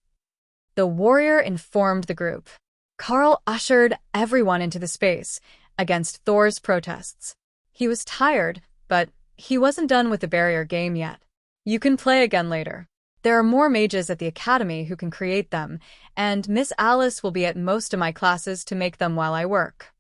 The warrior informed the group. Carl ushered everyone into the space, against Thor's protests. He was tired, but he wasn't done with the barrier game yet. You can play again later. There are more mages at the academy who can create them, and Miss Alice will be at most of my classes to make them while I work.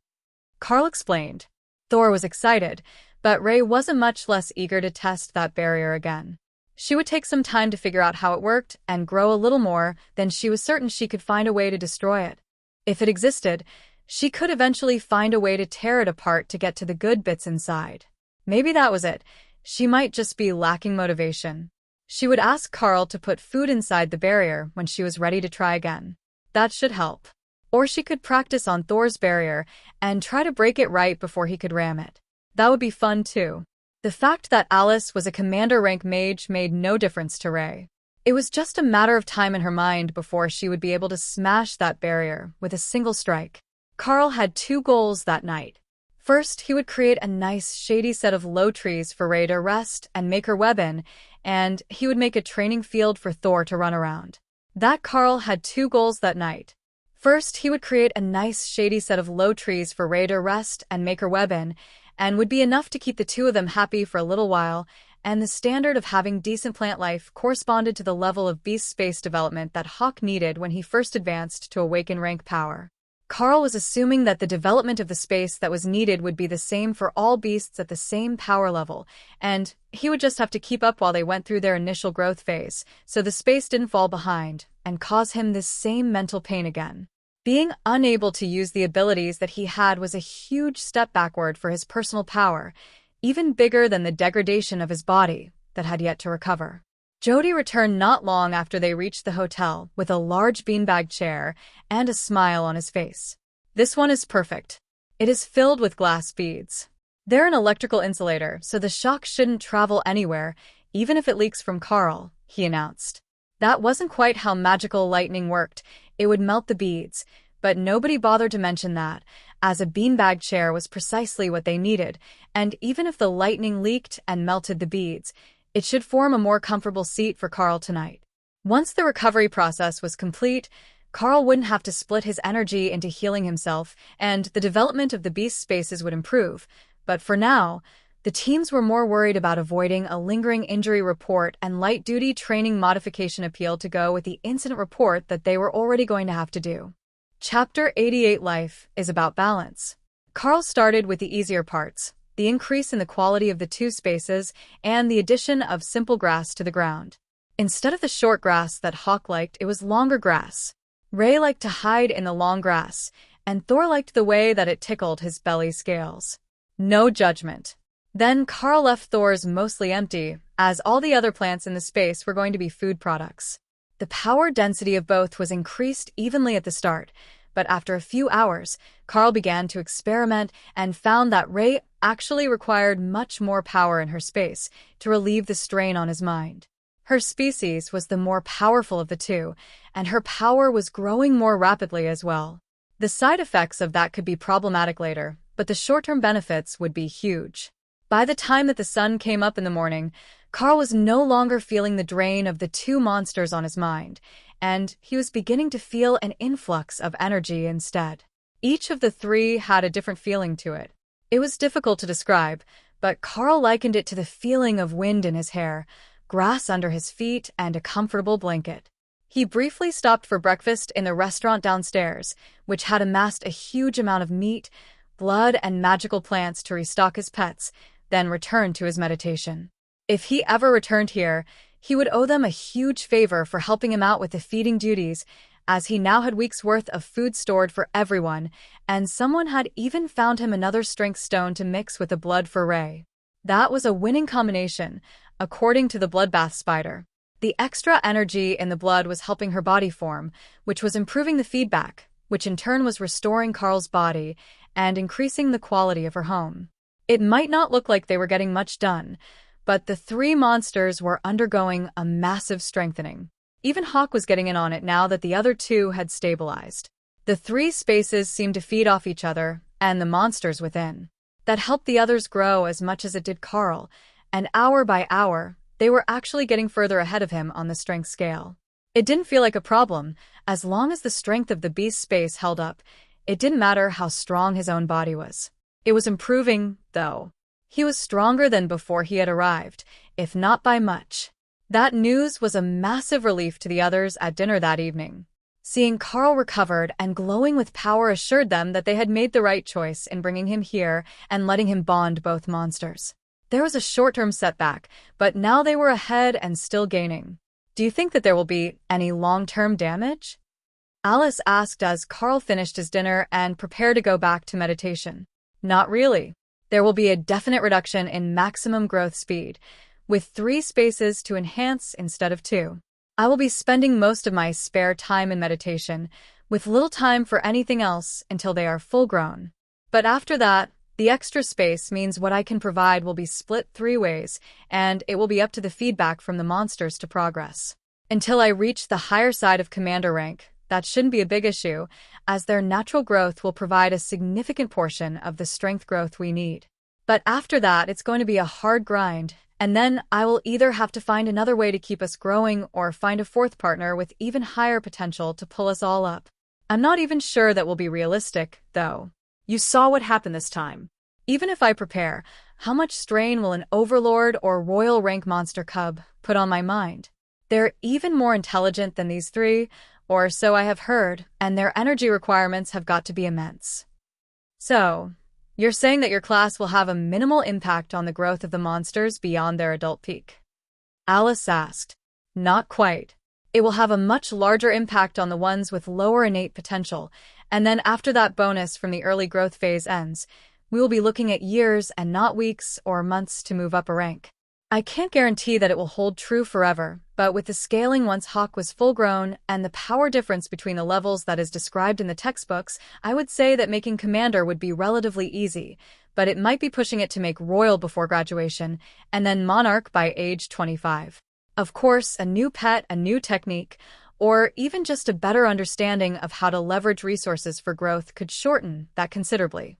Carl explained. Thor was excited, but Ray wasn't much less eager to test that barrier again. She would take some time to figure out how it worked and grow a little more, then she was certain she could find a way to destroy it. If it existed, she could eventually find a way to tear it apart to get to the good bits inside. Maybe that was it. She might just be lacking motivation. She would ask Carl to put food inside the barrier when she was ready to try again. That should help. Or she could practice on Thor's barrier and try to break it right before he could ram it. That would be fun too. The fact that Alice was a commander-rank mage made no difference to Ray. It was just a matter of time in her mind before she would be able to smash that barrier with a single strike. Carl had 2 goals that night. First, he would create a nice, shady set of low trees for Ray to rest and make her web in, and he would make a training field for Thor to run around. That Carl had 2 goals that night. First, he would create a nice, shady set of low trees for Ray to rest and make her web in, and would be enough to keep the 2 of them happy for a little while, and the standard of having decent plant life corresponded to the level of beast space development that Hawk needed when he first advanced to awaken rank power. Carl was assuming that the development of the space that was needed would be the same for all beasts at the same power level, and he would just have to keep up while they went through their initial growth phase, so the space didn't fall behind and cause him this same mental pain again. Being unable to use the abilities that he had was a huge step backward for his personal power, even bigger than the degradation of his body that had yet to recover. Jody returned not long after they reached the hotel with a large beanbag chair and a smile on his face. This one is perfect. It is filled with glass beads. They're an electrical insulator, so the shock shouldn't travel anywhere, even if it leaks from Carl, he announced. That wasn't quite how magical lightning worked. It would melt the beads, but nobody bothered to mention that, as a beanbag chair was precisely what they needed, and even if the lightning leaked and melted the beads, it should form a more comfortable seat for Carl tonight. Once the recovery process was complete, Carl wouldn't have to split his energy into healing himself, and the development of the beast spaces would improve. But for now, the teams were more worried about avoiding a lingering injury report and light-duty training modification appeal to go with the incident report that they were already going to have to do. Chapter 88 Life is about balance. Carl started with the easier parts, the increase in the quality of the two spaces, and the addition of simple grass to the ground. Instead of the short grass that Hawk liked, it was longer grass. Ray liked to hide in the long grass, and Thor liked the way that it tickled his belly scales. No judgment. Then Carl left Thor's mostly empty, as all the other plants in the space were going to be food products. The power density of both was increased evenly at the start, but after a few hours, Carl began to experiment and found that Ray actually required much more power in her space to relieve the strain on his mind. Her species was the more powerful of the two, and her power was growing more rapidly as well. The side effects of that could be problematic later, but the short-term benefits would be huge. By the time that the sun came up in the morning, Carl was no longer feeling the drain of the two monsters on his mind, and he was beginning to feel an influx of energy instead. Each of the three had a different feeling to it. It was difficult to describe, but Carl likened it to the feeling of wind in his hair, grass under his feet, and a comfortable blanket. He briefly stopped for breakfast in the restaurant downstairs, which had amassed a huge amount of meat, blood, and magical plants to restock his pets, then returned to his meditation. If he ever returned here, he would owe them a huge favor for helping him out with the feeding duties, as he now had weeks' worth of food stored for everyone, and someone had even found him another strength stone to mix with the blood for Ray. That was a winning combination, according to the bloodbath spider. The extra energy in the blood was helping her body form, which was improving the feedback, which in turn was restoring Carl's body and increasing the quality of her home. It might not look like they were getting much done, but the three monsters were undergoing a massive strengthening. Even Hawk was getting in on it now that the other two had stabilized. The three spaces seemed to feed off each other and the monsters within. That helped the others grow as much as it did Carl, and hour by hour, they were actually getting further ahead of him on the strength scale. It didn't feel like a problem. As long as the strength of the beast space held up, it didn't matter how strong his own body was. It was improving, though. He was stronger than before he had arrived, if not by much. That news was a massive relief to the others at dinner that evening. Seeing Carl recovered and glowing with power assured them that they had made the right choice in bringing him here and letting him bond both monsters. There was a short-term setback, but now they were ahead and still gaining. Do you think that there will be any long-term damage? Alice asked as Carl finished his dinner and prepared to go back to meditation. Not really. There will be a definite reduction in maximum growth speed, with 3 spaces to enhance instead of 2. I will be spending most of my spare time in meditation, with little time for anything else until they are full-grown. But after that, the extra space means what I can provide will be split 3 ways, and it will be up to the feedback from the monsters to progress. Until I reach the higher side of commander rank, that shouldn't be a big issue, as their natural growth will provide a significant portion of the strength growth we need. But after that, it's going to be a hard grind, and then I will either have to find another way to keep us growing or find a 4th partner with even higher potential to pull us all up. I'm not even sure that will be realistic, though. You saw what happened this time. Even if I prepare, how much strain will an overlord or royal rank monster cub put on my mind? They're even more intelligent than these 3, or so I have heard, and their energy requirements have got to be immense. So, you're saying that your class will have a minimal impact on the growth of the monsters beyond their adult peak? Alice asked. Not quite. It will have a much larger impact on the ones with lower innate potential, and then after that bonus from the early growth phase ends, we will be looking at years and not weeks or months to move up a rank. I can't guarantee that it will hold true forever, but with the scaling once Hawk was full-grown and the power difference between the levels that is described in the textbooks, I would say that making Commander would be relatively easy, but it might be pushing it to make Royal before graduation, and then Monarch by age 25. Of course, a new pet, a new technique, or even just a better understanding of how to leverage resources for growth could shorten that considerably.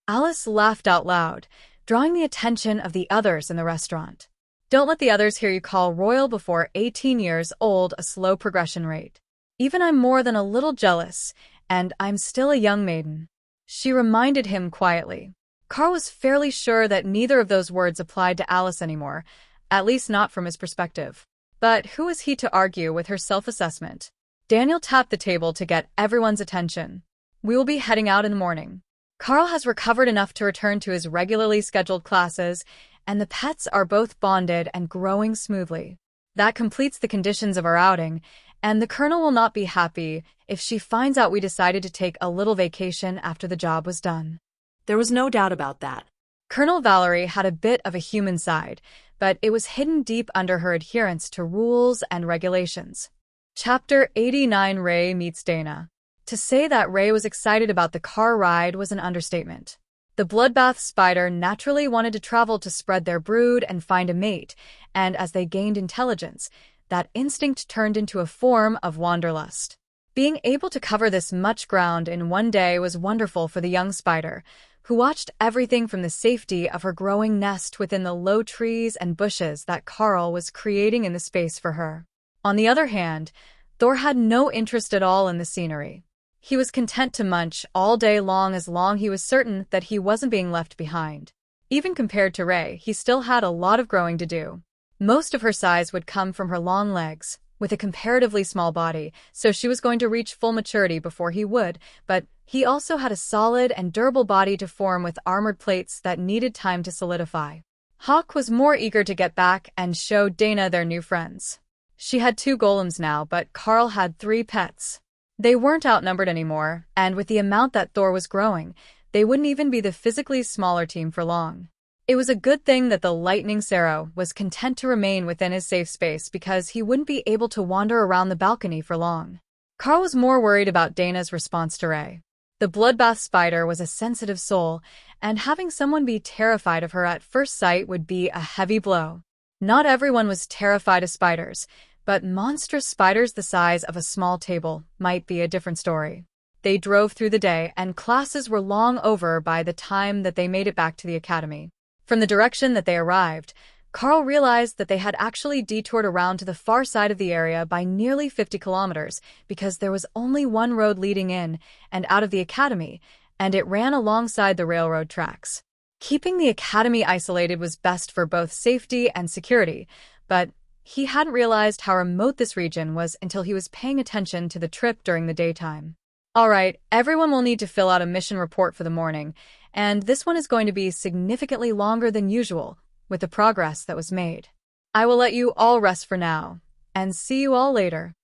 Alice laughed out loud, drawing the attention of the others in the restaurant. Don't let the others hear you call Royal before 18 years old a slow progression rate. Even I'm more than a little jealous, and I'm still a young maiden. She reminded him quietly. Carl was fairly sure that neither of those words applied to Alice anymore, at least not from his perspective. But who was he to argue with her self-assessment? Daniel tapped the table to get everyone's attention. We will be heading out in the morning. Carl has recovered enough to return to his regularly scheduled classes, and the pets are both bonded and growing smoothly. That completes the conditions of our outing, and the Colonel will not be happy if she finds out we decided to take a little vacation after the job was done. There was no doubt about that. Colonel Valerie had a bit of a human side, but it was hidden deep under her adherence to rules and regulations. Chapter 89 Ray Meets Dana. To say that Ray was excited about the car ride was an understatement. The bloodbath spider naturally wanted to travel to spread their brood and find a mate, and as they gained intelligence, that instinct turned into a form of wanderlust. Being able to cover this much ground in one day was wonderful for the young spider, who watched everything from the safety of her growing nest within the low trees and bushes that Carl was creating in the space for her. On the other hand, Thor had no interest at all in the scenery. He was content to munch all day long as long he was certain that he wasn't being left behind. Even compared to Ray, he still had a lot of growing to do. Most of her size would come from her long legs, with a comparatively small body, so she was going to reach full maturity before he would, but he also had a solid and durable body to form with armored plates that needed time to solidify. Hawk was more eager to get back and show Dana their new friends. She had 2 golems now, but Carl had 3 pets. They weren't outnumbered anymore, and with the amount that Thor was growing, they wouldn't even be the physically smaller team for long. It was a good thing that the Lightning Sparrow was content to remain within his safe space because he wouldn't be able to wander around the balcony for long. Carl was more worried about Dana's response to Ray. The bloodbath spider was a sensitive soul, and having someone be terrified of her at first sight would be a heavy blow. Not everyone was terrified of spiders, but monstrous spiders the size of a small table might be a different story. They drove through the day, and classes were long over by the time that they made it back to the academy. From the direction that they arrived, Carl realized that they had actually detoured around to the far side of the area by nearly 50 kilometers because there was only one road leading in and out of the academy, and it ran alongside the railroad tracks. Keeping the academy isolated was best for both safety and security, but he hadn't realized how remote this region was until he was paying attention to the trip during the daytime. All right, everyone will need to fill out a mission report for the morning, and this one is going to be significantly longer than usual, with the progress that was made. I will let you all rest for now, and see you all later.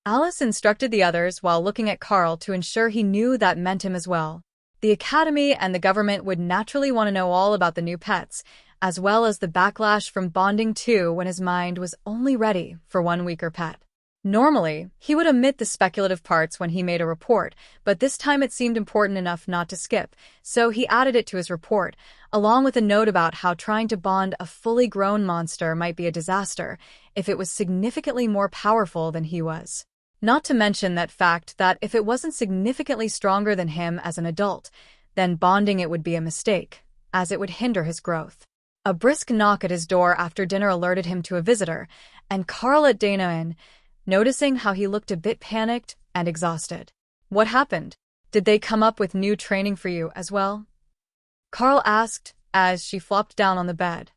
Alice instructed the others while looking at Carl to ensure he knew that meant him as well. The academy and the government would naturally want to know all about the new pets, as well as the backlash from bonding too when his mind was only ready for one weaker pet. Normally, he would omit the speculative parts when he made a report, but this time it seemed important enough not to skip, so he added it to his report, along with a note about how trying to bond a fully grown monster might be a disaster if it was significantly more powerful than he was. Not to mention that fact that if it wasn't significantly stronger than him as an adult, then bonding it would be a mistake, as it would hinder his growth. A brisk knock at his door after dinner alerted him to a visitor, and Carl let Dana in, noticing how he looked a bit panicked and exhausted. What happened? Did they come up with new training for you as well? Carl asked, as she flopped down on the bed.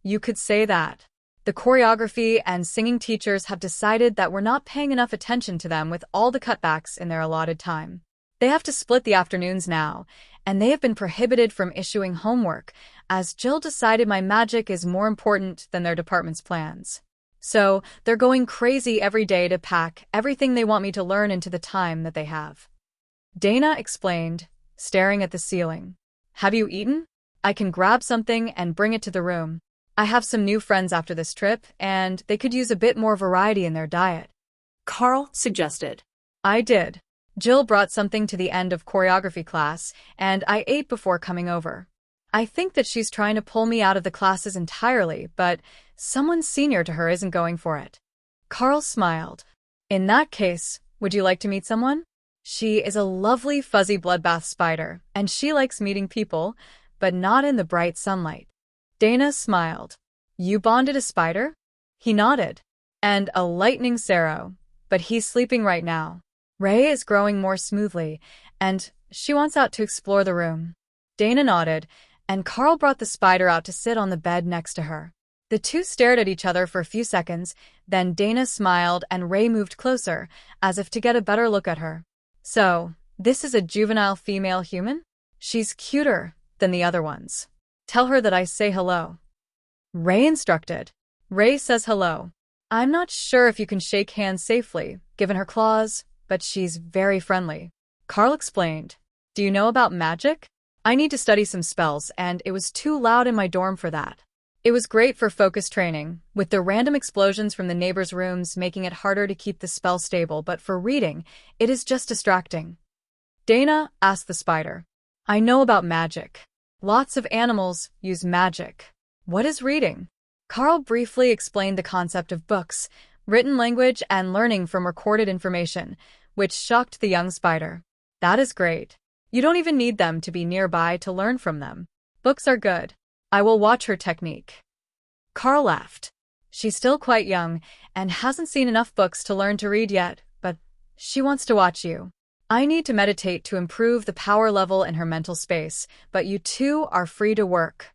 You could say that. The choreography and singing teachers have decided that we're not paying enough attention to them with all the cutbacks in their allotted time. They have to split the afternoons now, and they have been prohibited from issuing homework, as Jill decided my magic is more important than their department's plans. So, they're going crazy every day to pack everything they want me to learn into the time that they have. Dana explained, staring at the ceiling. Have you eaten? I can grab something and bring it to the room. I have some new friends after this trip, and they could use a bit more variety in their diet. Carl suggested. I did. Jill brought something to the end of choreography class, and I ate before coming over. I think that she's trying to pull me out of the classes entirely, but someone senior to her isn't going for it. Carl smiled. In that case, would you like to meet someone? She is a lovely fuzzy bloodbath spider, and she likes meeting people, but not in the bright sunlight. Dana smiled. You bonded a spider? He nodded. And a lightning Sero, but he's sleeping right now. Ray is growing more smoothly, and she wants out to explore the room. Dana nodded, and Carl brought the spider out to sit on the bed next to her. The two stared at each other for a few seconds, then Dana smiled and Ray moved closer, as if to get a better look at her. So, this is a juvenile female human? She's cuter than the other ones. Tell her that I say hello. Ray instructed. Ray says hello. I'm not sure if you can shake hands safely, given her claws, but she's very friendly. Carl explained. Do you know about magic? I need to study some spells, and it was too loud in my dorm for that. It was great for focus training, with the random explosions from the neighbors' rooms making it harder to keep the spell stable, but for reading, it is just distracting. Dana asked the spider. I know about magic. Lots of animals use magic. What is reading? Carl briefly explained the concept of books, written language, and learning from recorded information, which shocked the young spider. That is great. You don't even need them to be nearby to learn from them. Books are good. I will watch her technique. Carl laughed. She's still quite young and hasn't seen enough books to learn to read yet, but she wants to watch you. I need to meditate to improve the power level in her mental space, but you two are free to work.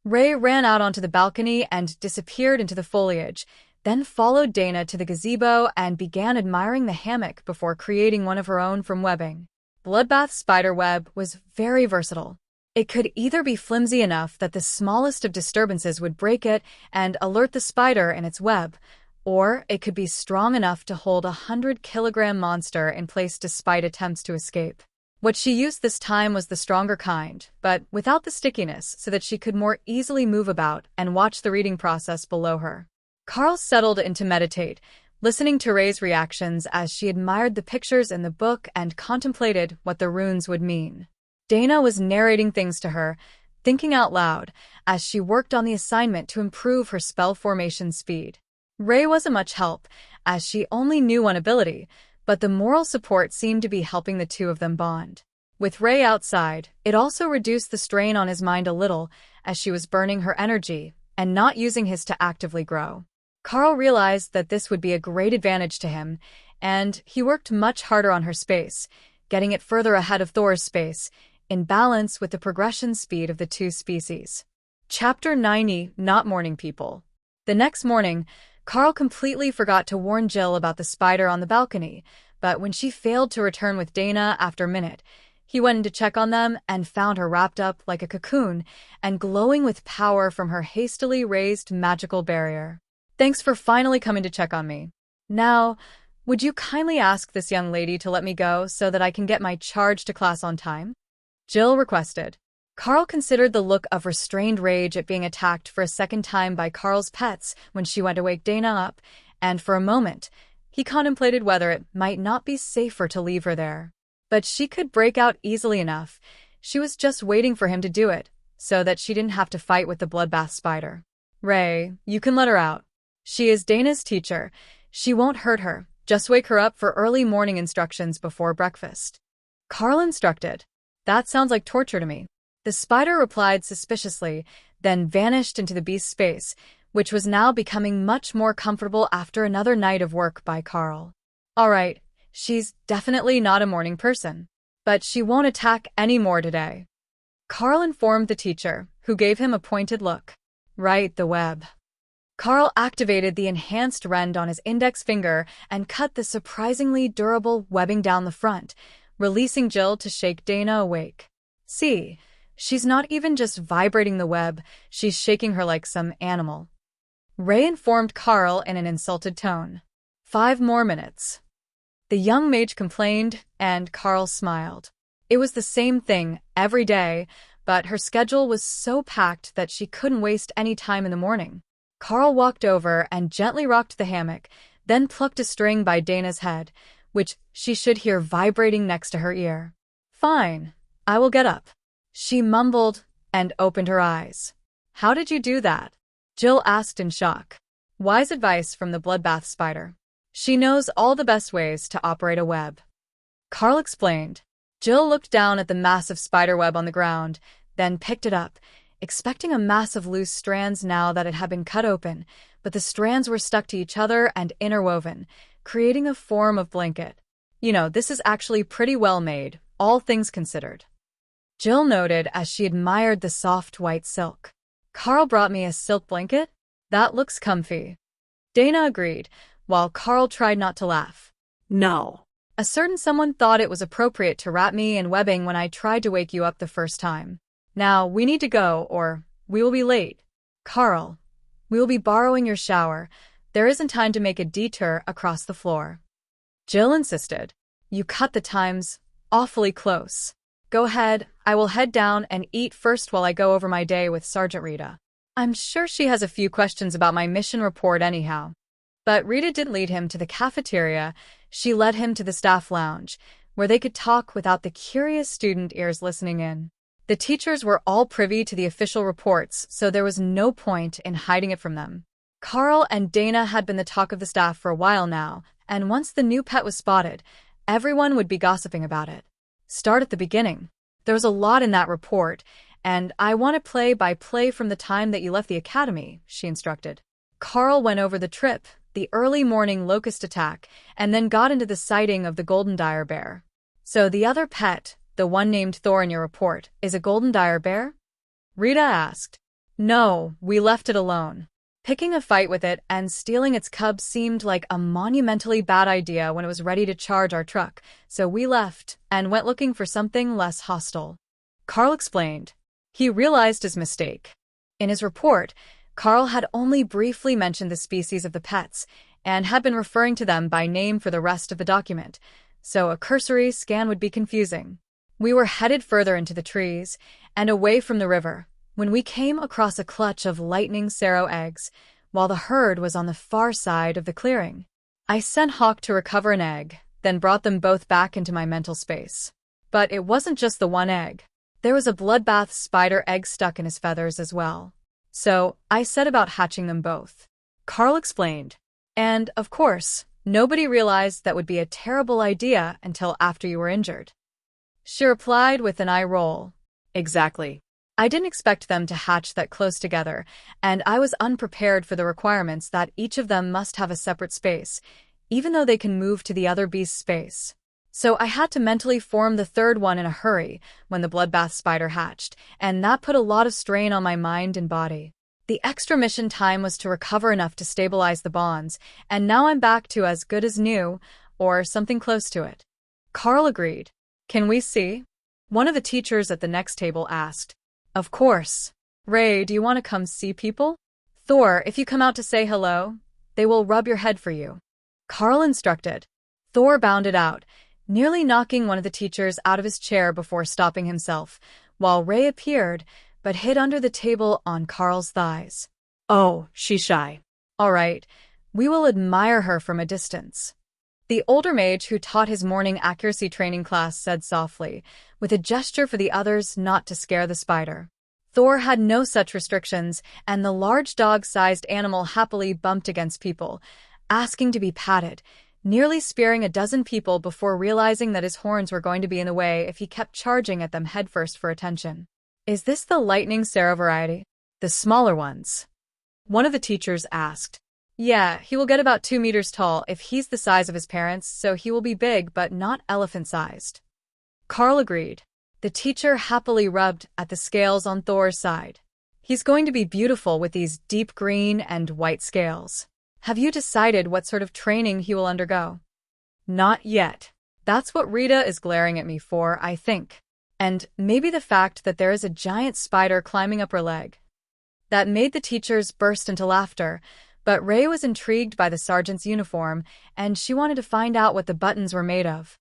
Ray ran out onto the balcony and disappeared into the foliage, then followed Dana to the gazebo and began admiring the hammock before creating one of her own from webbing. Bloodbath spider web was very versatile. It could either be flimsy enough that the smallest of disturbances would break it and alert the spider in its web, or it could be strong enough to hold a 100-kilogram monster in place despite attempts to escape. What she used this time was the stronger kind, but without the stickiness so that she could more easily move about and watch the reading process below her. Carl settled in to meditate, listening to Ray's reactions as she admired the pictures in the book and contemplated what the runes would mean. Dana was narrating things to her, thinking out loud, as she worked on the assignment to improve her spell formation speed. Ray wasn't much help, as she only knew one ability, but the moral support seemed to be helping the two of them bond. With Ray outside, it also reduced the strain on his mind a little, as she was burning her energy and not using his to actively grow. Carl realized that this would be a great advantage to him, and he worked much harder on her space, getting it further ahead of Thor's space, in balance with the progression speed of the two species. Chapter 90, Not Morning People. The next morning, Carl completely forgot to warn Jill about the spider on the balcony, but when she failed to return with Dana after a minute, he went in to check on them and found her wrapped up like a cocoon and glowing with power from her hastily raised magical barrier. Thanks for finally coming to check on me. Now, would you kindly ask this young lady to let me go so that I can get my charge to class on time? Jill requested. Carl considered the look of restrained rage at being attacked for a second time by Carl's pets when she went to wake Dana up, and for a moment, he contemplated whether it might not be safer to leave her there. But she could break out easily enough. She was just waiting for him to do it, so that she didn't have to fight with the bloodbath spider. Ray, you can let her out. She is Dana's teacher. She won't hurt her. Just wake her up for early morning instructions before breakfast. Carl instructed. That sounds like torture to me. The spider replied suspiciously, then vanished into the beast's space, which was now becoming much more comfortable after another night of work by Carl. All right, she's definitely not a morning person, but she won't attack any more today. Carl informed the teacher, who gave him a pointed look. Right, the web. Carl activated the enhanced rend on his index finger and cut the surprisingly durable webbing down the front, releasing Jill to shake Dana awake. See, she's not even just vibrating the web, she's shaking her like some animal. Ray informed Carl in an insulted tone. 5 more minutes. The young mage complained, and Carl smiled. It was the same thing every day, but her schedule was so packed that she couldn't waste any time in the morning. Carl walked over and gently rocked the hammock, then plucked a string by Dana's head, which she should hear vibrating next to her ear. Fine, I will get up. She mumbled and opened her eyes. How did you do that? Jill asked in shock. Wise advice from the bloodbath spider. She knows all the best ways to operate a web. Carl explained. Jill looked down at the massive spider web on the ground, then picked it up, expecting a mass of loose strands now that it had been cut open, but the strands were stuck to each other and interwoven, creating a form of blanket. You know, this is actually pretty well made, all things considered. Jill noted as she admired the soft white silk. Carl brought me a silk blanket? That looks comfy. Dana agreed, while Carl tried not to laugh. No. A certain someone thought it was appropriate to wrap me in webbing when I tried to wake you up the first time. Now, we need to go, or we will be late. Carl, we will be borrowing your shower. There isn't time to make a detour across the floor. Jill insisted. You cut the times awfully close. Go ahead, I will head down and eat first while I go over my day with Sergeant Rita. I'm sure she has a few questions about my mission report anyhow. But Rita didn't lead him to the cafeteria, she led him to the staff lounge, where they could talk without the curious student ears listening in. The teachers were all privy to the official reports, so there was no point in hiding it from them. Carl and Dana had been the talk of the staff for a while now, and once the new pet was spotted, everyone would be gossiping about it. Start at the beginning. There was a lot in that report, and I want it play by play from the time that you left the academy, she instructed. Carl went over the trip, the early morning locust attack, and then got into the sighting of the golden dire bear. So the other pet, the one named Thor in your report, is a golden dire bear? Rita asked. No, we left it alone. Picking a fight with it and stealing its cub seemed like a monumentally bad idea when it was ready to charge our truck, so we left and went looking for something less hostile. Carl explained. He realized his mistake. In his report, Carl had only briefly mentioned the species of the pets and had been referring to them by name for the rest of the document, so a cursory scan would be confusing. We were headed further into the trees and away from the river when we came across a clutch of lightning Saro eggs, while the herd was on the far side of the clearing. I sent Hawk to recover an egg, then brought them both back into my mental space. But it wasn't just the one egg. There was a bloodbath spider egg stuck in his feathers as well. So I set about hatching them both. Carl explained. And, of course, nobody realized that would be a terrible idea until after you were injured. She replied with an eye roll. Exactly. I didn't expect them to hatch that close together, and I was unprepared for the requirements that each of them must have a separate space, even though they can move to the other beast's space. So I had to mentally form the third one in a hurry when the bloodbath spider hatched, and that put a lot of strain on my mind and body. The extra mission time was to recover enough to stabilize the bonds, and now I'm back to as good as new, or something close to it. Carl agreed. Can we see? One of the teachers at the next table asked. Of course. Ray, do you want to come see people? Thor, if you come out to say hello, they will rub your head for you. Carl instructed. Thor bounded out, nearly knocking one of the teachers out of his chair before stopping himself, while Ray appeared, but hid under the table on Carl's thighs. Oh, she's shy. All right, we will admire her from a distance. The older mage who taught his morning accuracy training class said softly, with a gesture for the others not to scare the spider. Thor had no such restrictions, and the large dog-sized animal happily bumped against people, asking to be patted, nearly spearing a dozen people before realizing that his horns were going to be in the way if he kept charging at them headfirst for attention. Is this the lightning Saro variety? The smaller ones? One of the teachers asked. Yeah, he will get about 2 meters tall if he's the size of his parents, so he will be big but not elephant-sized. Carl agreed. The teacher happily rubbed at the scales on Thor's side. He's going to be beautiful with these deep green and white scales. Have you decided what sort of training he will undergo? Not yet. That's what Rita is glaring at me for, I think. And maybe the fact that there is a giant spider climbing up her leg. That made the teachers burst into laughter, but Ray was intrigued by the sergeant's uniform, and she wanted to find out what the buttons were made of.